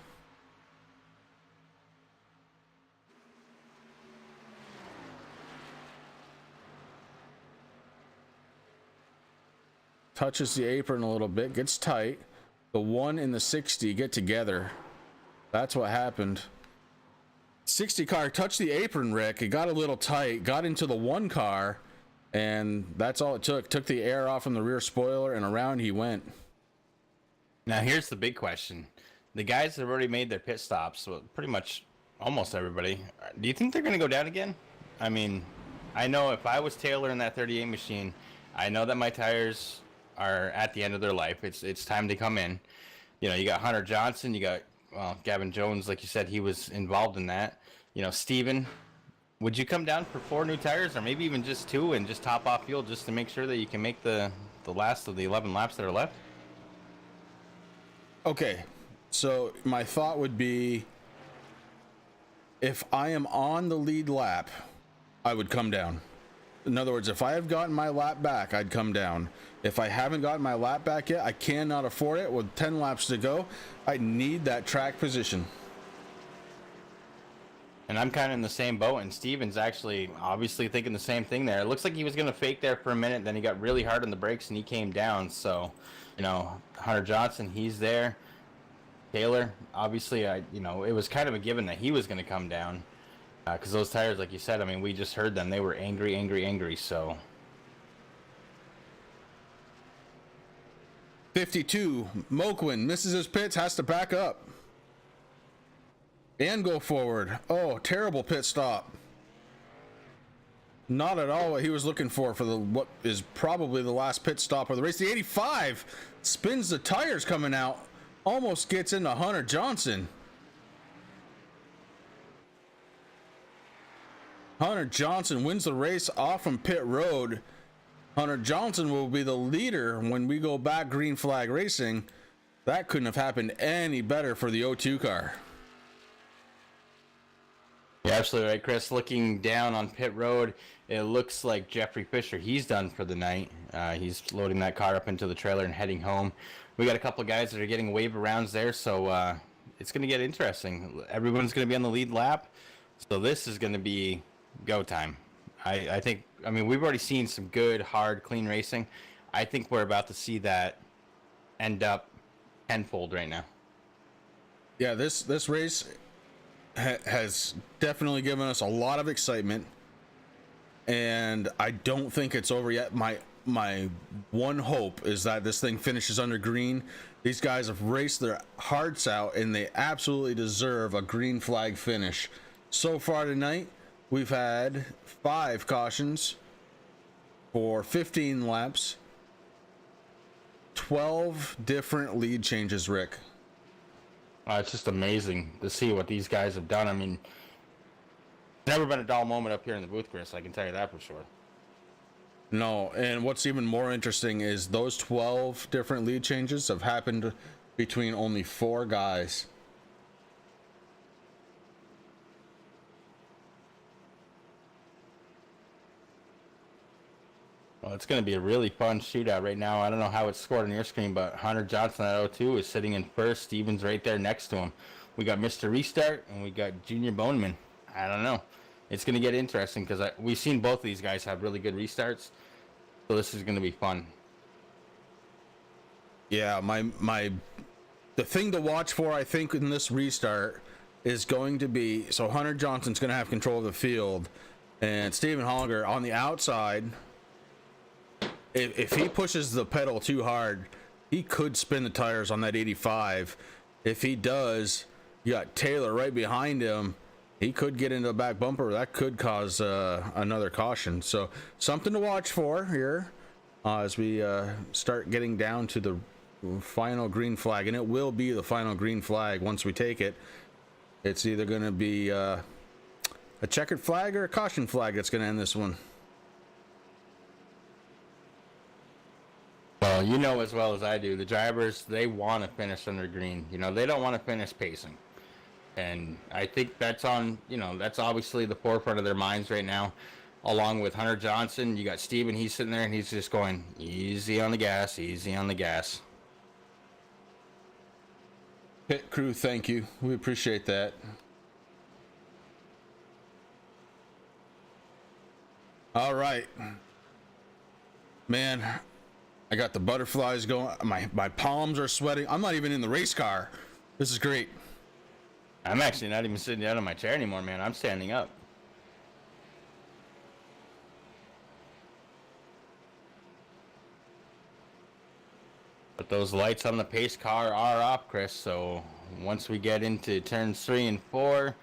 Touches the apron a little bit, gets tight. The one and the 60 get together. That's what happened. 60 car touched the apron, Rick. It got a little tight, got into the one car, and that's all it took. Took the air off from the rear spoiler, and around he went. Now, here's the big question. The guys that have already made their pit stops, well, pretty much almost everybody, do you think they're going to go down again? I mean, I know if I was Taylor in that 38 machine, I know that my tires are at the end of their life. It's time to come in. You know, you got Hunter Johnson, you got, well, Gavin Jones, like you said, he was involved in that. You know, Steven, would you come down for 4 new tires or maybe even just 2 and just top off fuel just to make sure that you can make the last of the 11 laps that are left? Okay, so my thought would be, if I am on the lead lap, I would come down. In other words, if I have gotten my lap back, I'd come down. If I haven't gotten my lap back yet, I cannot afford it. With 10 laps to go, I need that track position. And I'm kind of in the same boat, and Steven's actually obviously thinking the same thing there. It looks like he was going to fake there for a minute, then he got really hard on the brakes and he came down. So, you know, Hunter Johnson, he's there. Taylor, obviously, you know, it was kind of a given that he was going to come down. Because those tires, like you said, I mean, we just heard them. They were angry, so. 52, Moquin misses his pits, has to back up. And go forward. Oh, terrible pit stop. Not at all what he was looking for the what is probably the last pit stop of the race. The 85 spins the tires coming out, almost gets into Hunter Johnson. Hunter Johnson wins the race off from pit road. Hunter Johnson will be the leader when we go back green flag racing. That couldn't have happened any better for the O2 car. You're absolutely right, Chris. Looking down on pit road, it looks like Jeffrey Fisher, he's done for the night. He's loading that car up into the trailer and heading home. We got a couple of guys that are getting wave arounds there, so it's going to get interesting. Everyone's going to be on the lead lap, so this is going to be go time. I think, I mean, we've already seen some good, hard, clean racing. I think we're about to see that end up tenfold right now. Yeah, this race has definitely given us a lot of excitement, and I don't think it's over yet. My one hope is that this thing finishes under green. These guys have raced their hearts out, and they absolutely deserve a green flag finish. So far tonight, we've had 5 cautions for 15 laps, 12 different lead changes, Rick. It's just amazing to see what these guys have done. I mean, never been a dull moment up here in the booth, Chris. I can tell you that for sure. No, and what's even more interesting is those 12 different lead changes have happened between only 4 guys. Well, it's going to be a really fun shootout right now. I don't know how it's scored on your screen, but Hunter Johnson at 02 is sitting in first. Stevens right there next to him. We got Mr. Restart, and we got Junior Boneman. I don't know. It's going to get interesting because we've seen both of these guys have really good restarts. So this is going to be fun. Yeah, the thing to watch for, I think, in this restart is going to be, so Hunter Johnson's going to have control of the field, and Stephen Hollinger on the outside. If he pushes the pedal too hard, he could spin the tires on that 85. If he does, you got Taylor right behind him. He could get into the back bumper. That could cause another caution. So something to watch for here as we start getting down to the final green flag. And it will be the final green flag once we take it. It's either going to be a checkered flag or a caution flag that's going to end this one. Well, you know as well as I do, the drivers, they want to finish under green. You know, they don't want to finish pacing. And I think that's on, you know, that's obviously the forefront of their minds right now. Along with Hunter Johnson, you got Steven, he's sitting there and he's just going easy on the gas, easy on the gas. Pit crew, thank you. We appreciate that. All right. Man, I got the butterflies going. My palms are sweating. I'm not even in the race car. This is great. I'm actually not even sitting down in my chair anymore, man. I'm standing up. But those lights on the pace car are off, Chris. So once we get into turns 3 and 4,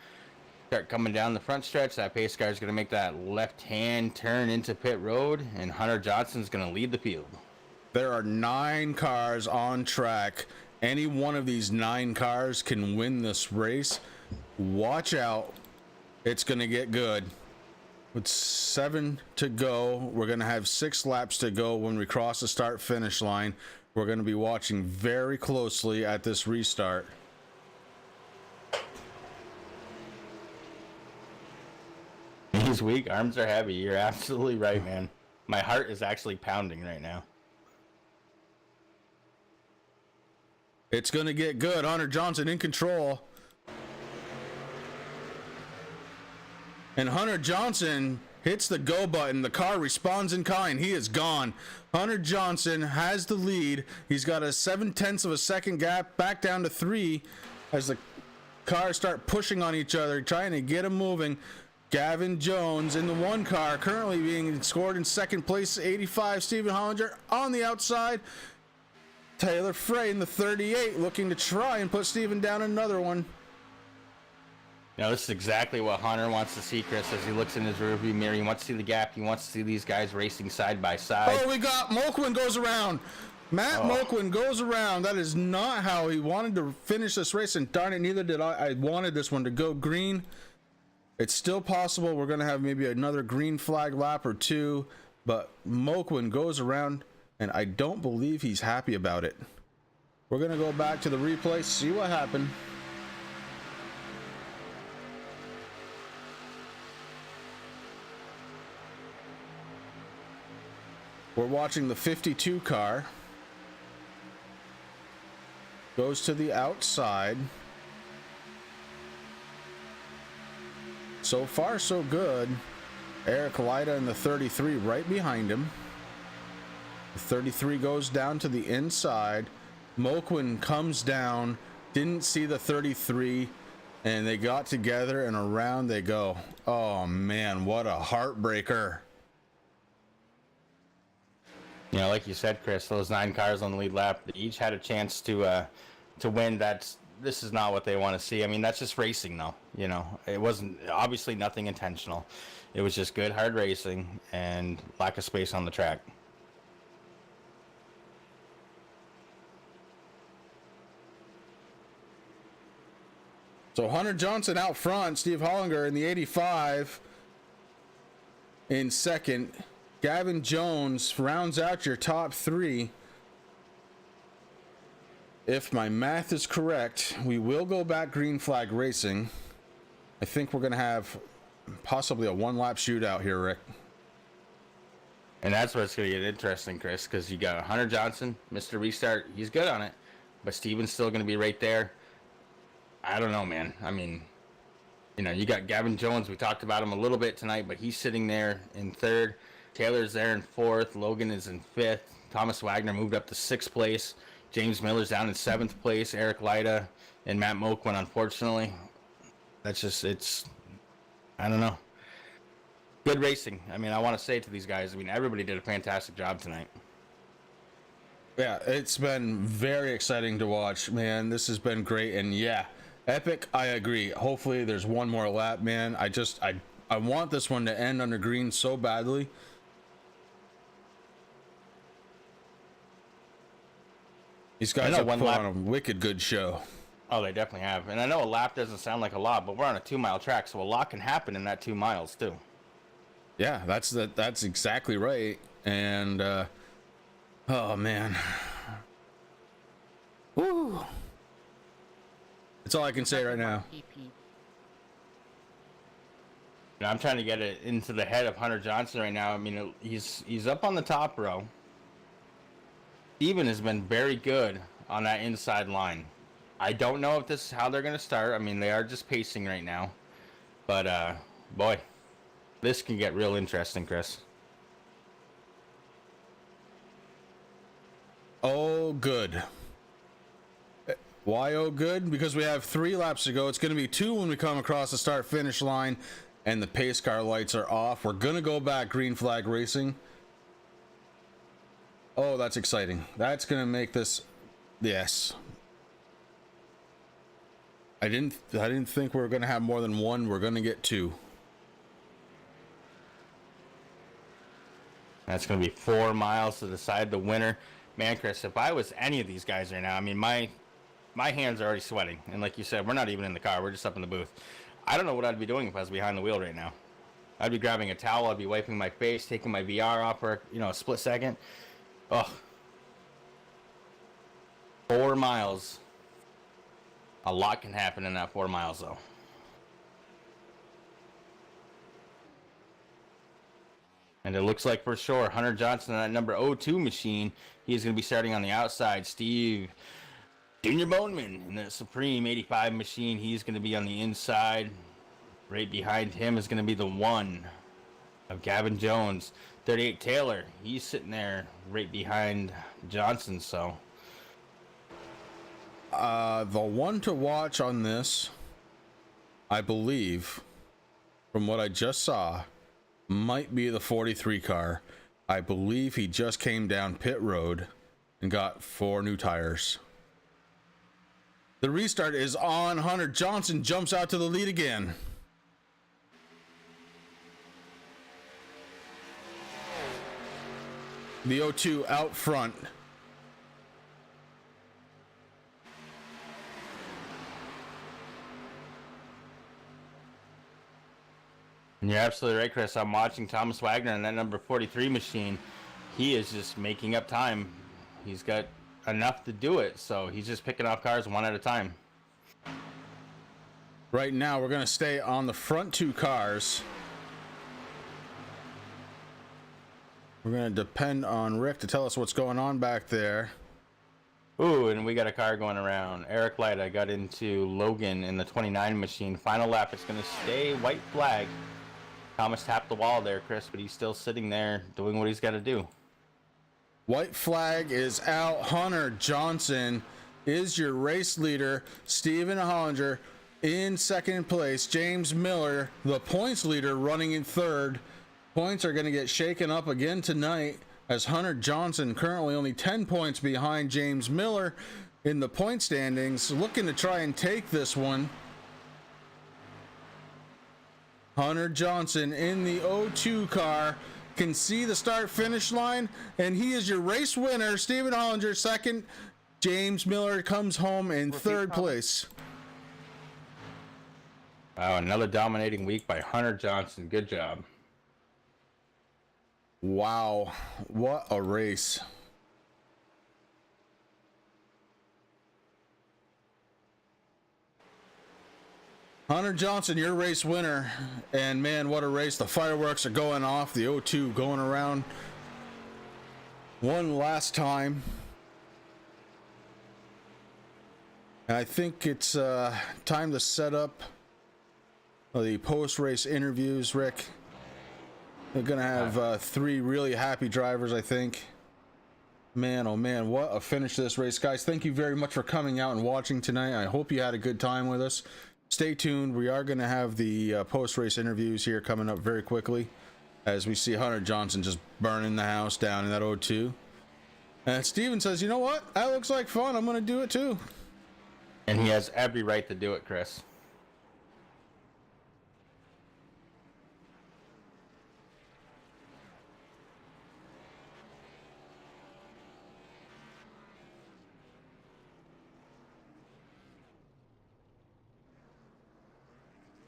start coming down the front stretch, that pace car is going to make that left-hand turn into pit road, and Hunter Johnson's going to lead the field. There are 9 cars on track. Any one of these 9 cars can win this race. Watch out. It's going to get good. With 7 to go, we're going to have 6 laps to go when we cross the start-finish line. We're going to be watching very closely at this restart. Knees weak, arms are heavy. You're absolutely right, man. My heart is actually pounding right now. It's going to get good. Hunter Johnson in control. And Hunter Johnson hits the go button. The car responds in kind. He is gone. Hunter Johnson has the lead. He's got a 0.7 of a second gap back down to 3 as the cars start pushing on each other, trying to get him moving. Gavin Jones in the 1 car, currently being scored in second place. 85, Stephen Hollinger on the outside. Taylor Frey in the 38, looking to try and put Steven down another one. You know, this is exactly what Hunter wants to see, Chris, as he looks in his rearview mirror. He wants to see the gap. He wants to see these guys racing side by side. Oh, we got Moquin goes around. Matt Moquin goes around. That is not how he wanted to finish this race, and darn it, neither did I. I wanted this one to go green. It's still possible we're going to have maybe another green flag lap or two, but Moquin goes around, and I don't believe he's happy about it. We're going to go back to the replay, see what happened. We're watching the 52 car. Goes to the outside. So far, so good. Eric Lyda in the 33 right behind him. The 33 goes down to the inside. Moquin comes down. Didn't see the 33. And they got together and around they go. Oh, man, what a heartbreaker. You know, like you said, Chris, those 9 cars on the lead lap, they each had a chance to win. This is not what they want to see. I mean, that's just racing, though. You know, it wasn't obviously nothing intentional. It was just good, hard racing and lack of space on the track. So Hunter Johnson out front, Steve Hollinger in the 85 in second. Gavin Jones rounds out your top 3. If my math is correct, we will go back green flag racing. I think we're going to have possibly a 1-lap shootout here, Rick. And that's what's going to get interesting, Chris, because you got Hunter Johnson, Mr. Restart. He's good on it, but Steven's still going to be right there. I don't know, man. I mean, you know, you got Gavin Jones. We talked about him a little bit tonight, but he's sitting there in 3rd. Taylor's there in 4th. Logan is in 5th. Thomas Wagner moved up to 6th place. James Miller's down in 7th place. Eric Lyda and Matt Moquin, unfortunately. That's just, I don't know. Good racing. I mean, I want to say to these guys, I mean, everybody did a fantastic job tonight. Yeah, it's been very exciting to watch, man. This has been great. And yeah, epic, I agree. Hopefully there's one more lap, man. I want this one to end under green so badly. These guys have put on a wicked good show. Oh, they definitely have. And I know a lap doesn't sound like a lot, but we're on a 2-mile track, so a lot can happen in that 2 miles too. Yeah, that's exactly right. And oh man, woo! That's all I can say right now. I'm trying to get it into the head of Hunter Johnson right now. I mean, he's up on the top row. Steven has been very good on that inside line. I don't know if this is how they're going to start. I mean, they are just pacing right now. But, boy, this can get real interesting, Chris. Oh, good. Why oh good? Because we have 3 laps to go. It's going to be 2 when we come across the start-finish line and the pace car lights are off. We're going to go back green flag racing. Oh, that's exciting. That's going to make this... Yes. I didn't think we were going to have more than 1. We're going to get 2. That's going to be 4 miles to decide the winner. Man, Chris, if I was any of these guys right now, I mean, my hands are already sweating. And like you said, we're not even in the car. We're just up in the booth. I don't know what I'd be doing if I was behind the wheel right now. I'd be grabbing a towel. I'd be wiping my face, taking my VR off for, a split second. Ugh. 4 miles. A lot can happen in that 4 miles, though. And it looks like for sure Hunter Johnson, that number 02 machine, he's going to be starting on the outside. Steve Junior Boneman in the Supreme 85 machine, he's going to be on the inside. Right behind him is going to be the 1 of Gavin Jones. 38 Taylor, he's sitting there right behind Johnson, so. The one to watch on this, I believe, from what I just saw, might be the 43 car. I believe he just came down pit road and got 4 new tires. The restart is on. Hunter Johnson jumps out to the lead again. The 0-2 out front. And you're absolutely right, Chris. I'm watching Thomas Wagner in that number 43 machine. He is just making up time. He's got enough to do it, so he's just picking off cars one at a time. Right now, we're going to stay on the front two cars. We're going to depend on Rick to tell us what's going on back there. Ooh, and we got a car going around. Eric Lyda got into Logan in the 29 machine. Final lap, it's going to stay white flag. Thomas tapped the wall there, Chris, but he's still sitting there doing what he's got to do. White flag is out. Hunter Johnson is your race leader. Steven Hollinger in second place. James Miller, the points leader, running in third. Points are going to get shaken up again tonight as Hunter Johnson currently only 10 points behind James Miller in the point standings, looking to try and take this one. Hunter Johnson in the 0-2 car can see the start finish line, and he is your race winner. Steven Hollinger second. James Miller comes home in third place. Wow, another dominating week by Hunter Johnson. Good job. Wow, what a race. Hunter Johnson, your race winner. And man, what a race. The fireworks are going off. The 0-2 going around one last time. And I think it's time to set up the post-race interviews, Rick. They're going to have three really happy drivers, I think. Man, oh man, what a finish to this race. Guys, thank you very much for coming out and watching tonight. I hope you had a good time with us. Stay tuned. We are going to have the post-race interviews here coming up very quickly as we see Hunter Johnson just burning the house down in that 0-2. And Steven says, you know what? That looks like fun. I'm going to do it too. And he has every right to do it, Chris.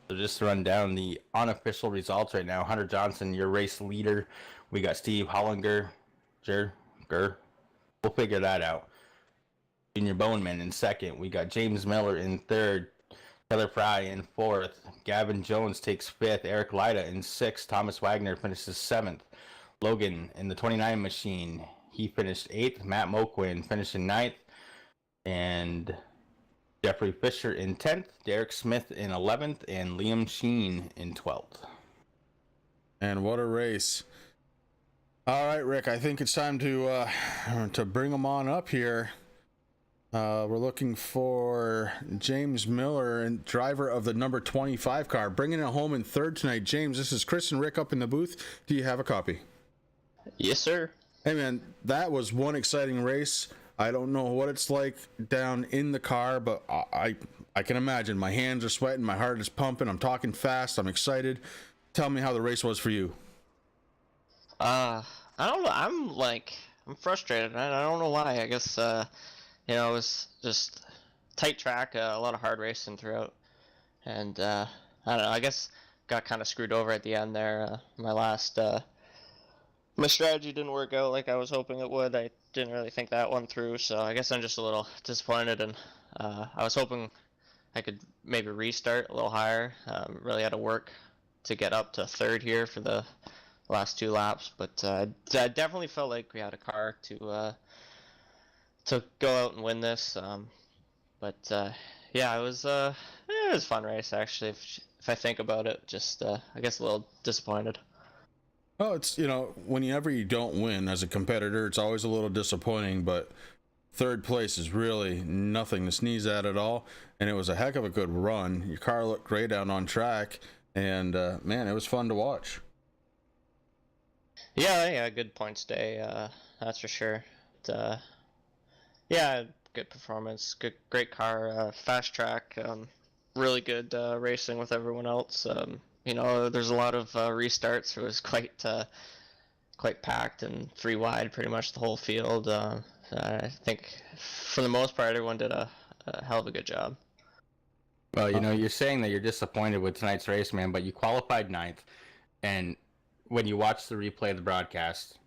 So just to run down the unofficial results right now. Hunter Johnson, your race leader. We got Steve Hollinger. We'll figure that out. Junior Boneman in second. We got James Miller in third. Taylor Fry in fourth. Gavin Jones takes fifth. Eric Lyda in sixth. Thomas Wagner finishes seventh. Logan in the 29 machine. He finished eighth. Matt Moquin finished in ninth. And Jeffrey Fisher in 10th, Derek Smith in 11th, and Liam Sheen in 12th. And what a race. All right, Rick, I think it's time to bring them on up here. We're looking for James Miller, and driver of the number 25 car, bringing it home in third tonight. James, this is Chris and Rick up in the booth. Do you have a copy? Yes, sir. Hey, man, that was one exciting race. I don't know what it's like down in the car, but I can imagine. My hands are sweating, my heart is pumping, I'm talking fast, I'm excited. Tell me how the race was for you. I don't know. I'm frustrated. I don't know why. I guess it was just tight track, a lot of hard racing throughout, and I don't know. I guess got kind of screwed over at the end there. My strategy didn't work out like I was hoping it would. I didn't really think that one through, so I guess I'm just a little disappointed, and I was hoping I could maybe restart a little higher. Really had to work to get up to third here for the last two laps, but I definitely felt like we had a car to go out and win this. Yeah, it was a fun race actually. If I think about it, just I guess a little disappointed. Oh, it's, whenever you don't win as a competitor, it's always a little disappointing, but third place is really nothing to sneeze at all. And it was a heck of a good run. Your car looked great out on track, and man, it was fun to watch. Yeah, good points day, that's for sure. Yeah, good performance, great car, fast track, really good racing with everyone else. There's a lot of restarts. It was quite packed and 3 wide pretty much the whole field. I think for the most part everyone did a hell of a good job. Well, you're saying that you're disappointed with tonight's race, man, but you qualified 9th, and when you watch the replay of the broadcast,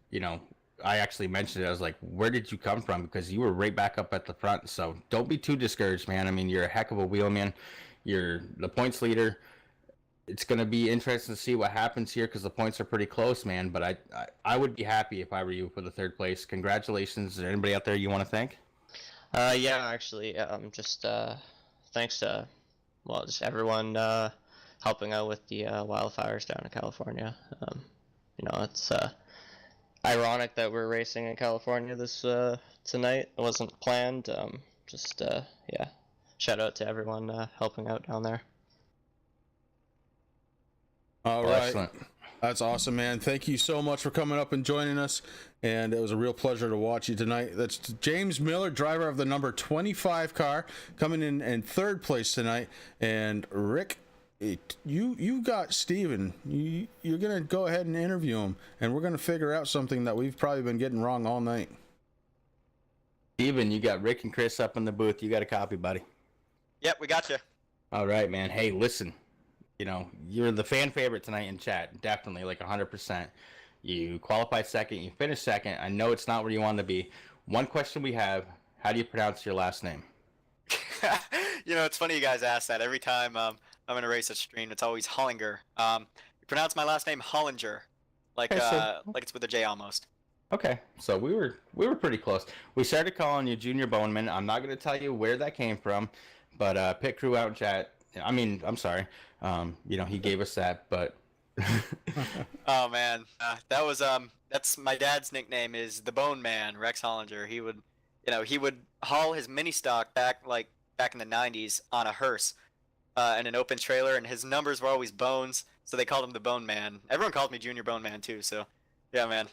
I actually mentioned it. I was like, where did you come from? Because you were right back up at the front, so don't be too discouraged, man. I mean, you're a heck of a wheelman. You're the points leader. It's going to be interesting to see what happens here because the points are pretty close, man, but I would be happy if I were you for the 3rd place. Congratulations. Is there anybody out there you want to thank? Yeah, actually, just thanks to just everyone helping out with the wildfires down in California. It's ironic that we're racing in California this tonight. It wasn't planned. Shout out to everyone helping out down there. All right. Excellent. That's awesome, man. Thank you so much for coming up and joining us. And it was a real pleasure to watch you tonight. That's James Miller, driver of the number 25 car, coming in 3rd place tonight. And Rick, you got Steven. You're going to go ahead and interview him. And we're going to figure out something that we've probably been getting wrong all night. Steven, you got Rick and Chris up in the booth. You got a copy, buddy. Yep, we got you. All right, man. Hey, listen. You're the fan favorite tonight in chat. Definitely, like 100%. You qualified 2nd. You finished 2nd. I know it's not where you want to be. One question we have, how do you pronounce your last name? It's funny you guys ask that. Every time I'm going to race a stream, it's always Hollinger. You pronounce my last name Hollinger, like it's with a J almost. Okay, so we were pretty close. We started calling you Junior Boneman. I'm not going to tell you where that came from, but Pit Crew out in chat. I'm sorry. He gave us that, but oh man, that was that's my dad's nickname is the Bone Man, Rex Hollinger. He would haul his mini stock back in the 90s on a hearse in an open trailer, and his numbers were always bones, so they called him the Bone Man. Everyone called me Junior Bone Man too, so yeah, man.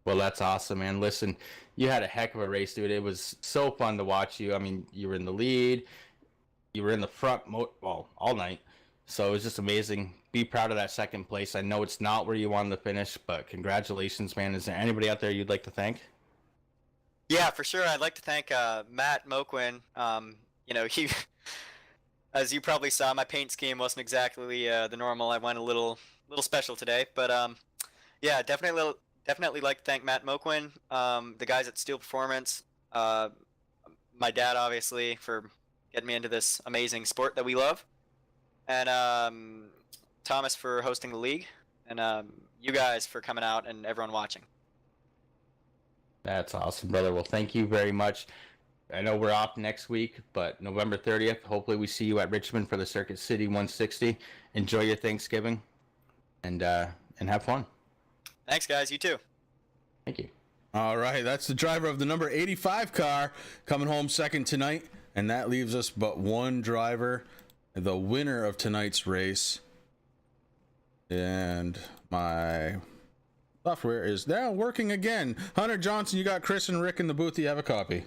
Well, that's awesome, man. Listen, you had a heck of a race, dude. It was so fun to watch you. I mean, you were in the lead. You were in the front all night, so it was just amazing. Be proud of that 2nd place. I know it's not where you wanted to finish, but congratulations, man. Is there anybody out there you'd like to thank? Yeah, for sure. I'd like to thank Matt Moquin. He, as you probably saw, my paint scheme wasn't exactly the normal. I went a little special today, but yeah, definitely like to thank Matt Moquin, the guys at Steel Performance, my dad, obviously, for getting me into this amazing sport that we love, and Thomas for hosting the league, and you guys for coming out and everyone watching. That's awesome, brother. Well, thank you very much. I know we're off next week, but November 30th, hopefully we see you at Richmond for the Circuit City 160. Enjoy your Thanksgiving, and have fun. Thanks, guys. You too. Thank you. All right, that's the driver of the number 85 car coming home 2nd tonight. And that leaves us but one driver, the winner of tonight's race. And my software is now working again. Hunter Johnson, you got Chris and Rick in the booth. Do you have a copy?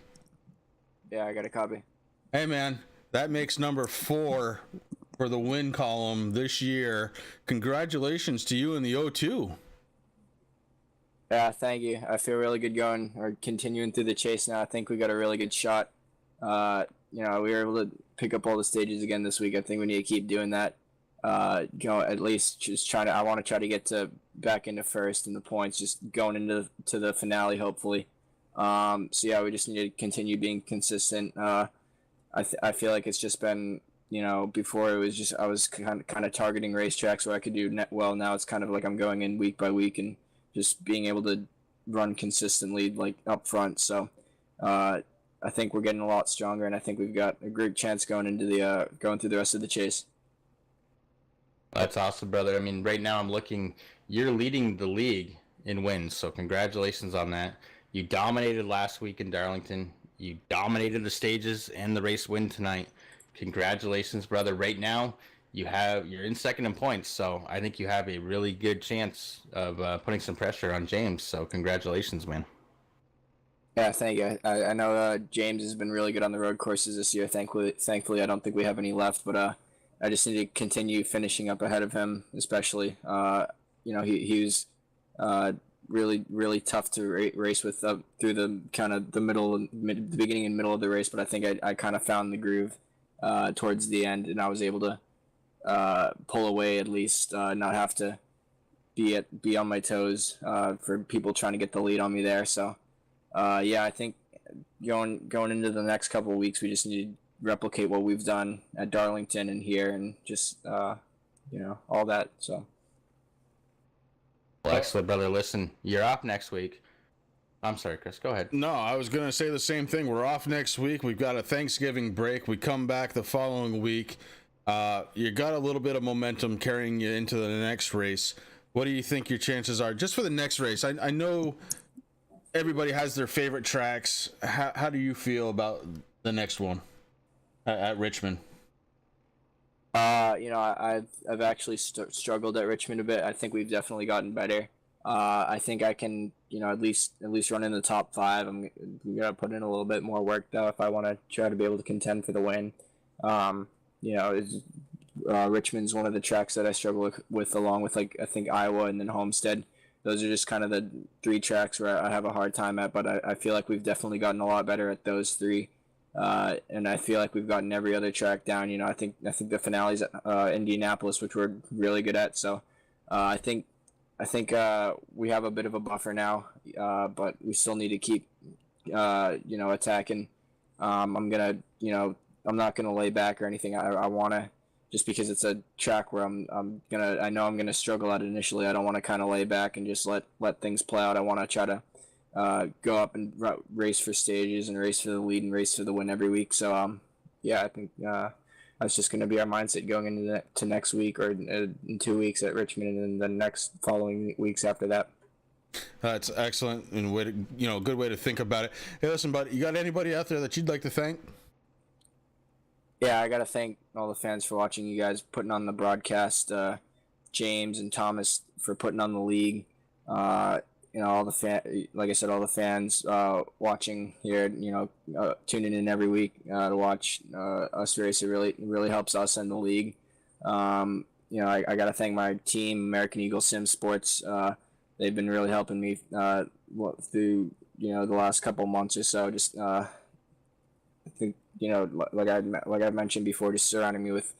Yeah, I got a copy. Hey, man, that makes number 4 for the win column this year. Congratulations to you in the O2. Yeah, thank you. I feel really good continuing through the chase now. I think we got a really good shot. We were able to pick up all the stages again this week. I think we need to keep doing that. At least just I want to try to get back into 1st in the points, just going into the finale, hopefully. So yeah, we just need to continue being consistent. I feel like it's just been, before it was just, I was kind of targeting racetracks where I could do well. Now it's kind of like I'm going in week by week and just being able to run consistently, like up front. So, I think we're getting a lot stronger, and I think we've got a great chance going into going through the rest of the chase. That's awesome, brother. I mean, right now I'm looking, you're leading the league in wins, so congratulations on that. You dominated last week in Darlington. You dominated the stages and the race win tonight. Congratulations, brother. Right now, you're in 2nd in points, so I think you have a really good chance of putting some pressure on James. So congratulations, man. Yeah, thank you. I know James has been really good on the road courses this year. Thankfully, I don't think we have any left, but I just need to continue finishing up ahead of him, especially. He was really tough to race with through the kind of the the beginning and middle of the race, but I think I kind of found the groove towards the end, and I was able to pull away at least, not have to be on my toes for people trying to get the lead on me there. So. I think going into the next couple of weeks, we just need to replicate what we've done at Darlington and here, and just all that. So, Excellent, brother. Listen, you're off next week. I'm sorry, Chris. Go ahead. No, I was gonna say the same thing. We're off next week. We've got a Thanksgiving break. We come back the following week. You got a little bit of momentum carrying you into the next race. What do you think your chances are just for the next race? I know everybody has their favorite tracks. How do you feel about the next one at Richmond? I've actually struggled at Richmond a bit. I think we've definitely gotten better. I think I can, at least run in the top 5. I'm gonna put in a little bit more work though if I want to try to be able to contend for the win. Richmond's one of the tracks that I struggle with along with I think Iowa and then Homestead. Those are just kind of the 3 tracks where I have a hard time at, but I feel like we've definitely gotten a lot better at those 3. And I feel like we've gotten every other track down. I think the finale's at Indianapolis, which we're really good at. So I think we have a bit of a buffer now, but we still need to keep attacking. I'm not gonna lay back or anything. I want to. Just because it's a track where I know I'm gonna struggle at it initially. I don't want to kind of lay back and just let things play out. I want to try to go up and race for stages and race for the lead and race for the win every week. So I think that's just gonna be our mindset going into next week or in 2 weeks at Richmond, and then the next following weeks after that. That's excellent and good way to think about it. Hey, listen, bud, you got anybody out there that you'd like to thank? Yeah, I got to thank all the fans for watching, you guys putting on the broadcast, James and Thomas for putting on the league, all the fans watching here, tuning in every week to watch us race. It really helps us and the league. I got to thank my team, American Eagle Sim Sports. They've been really helping me through the last couple months or so. Just I think like I mentioned before, just surrounding me with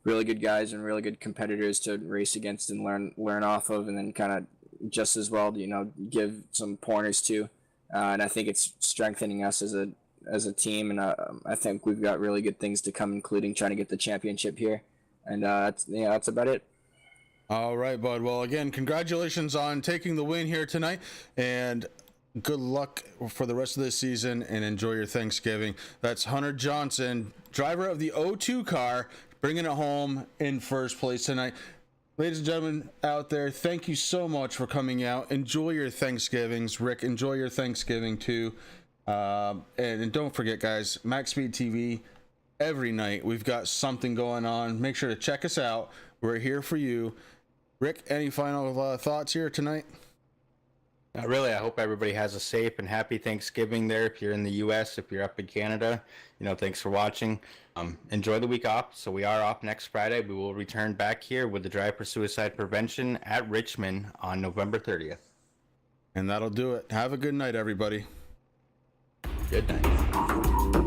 really good guys and really good competitors to race against and learn off of, and then kind of just as well give some pointers to, and I think it's strengthening us as a team, and I think we've got really good things to come, including trying to get the championship here, and that's about it. All right, bud. Well, again, congratulations on taking the win here tonight, and good luck for the rest of this season, and enjoy your Thanksgiving. That's Hunter Johnson, driver of the O2 car, bringing it home in first place tonight. Ladies and gentlemen out there, thank you so much for coming out. Enjoy your Thanksgivings. Rick, enjoy your Thanksgiving too. And don't forget, guys, MaxSpeedTV, every night we've got something going on. Make sure to check us out. We're here for you. Rick, any final thoughts here tonight? Really, I hope everybody has a safe and happy Thanksgiving there. If you're in the U.S., if you're up in Canada, thanks for watching. Enjoy the week off. So we are off next Friday. We will return back here with the Drive for Suicide Prevention at Richmond on November 30th. And that'll do it. Have a good night, everybody. Good night.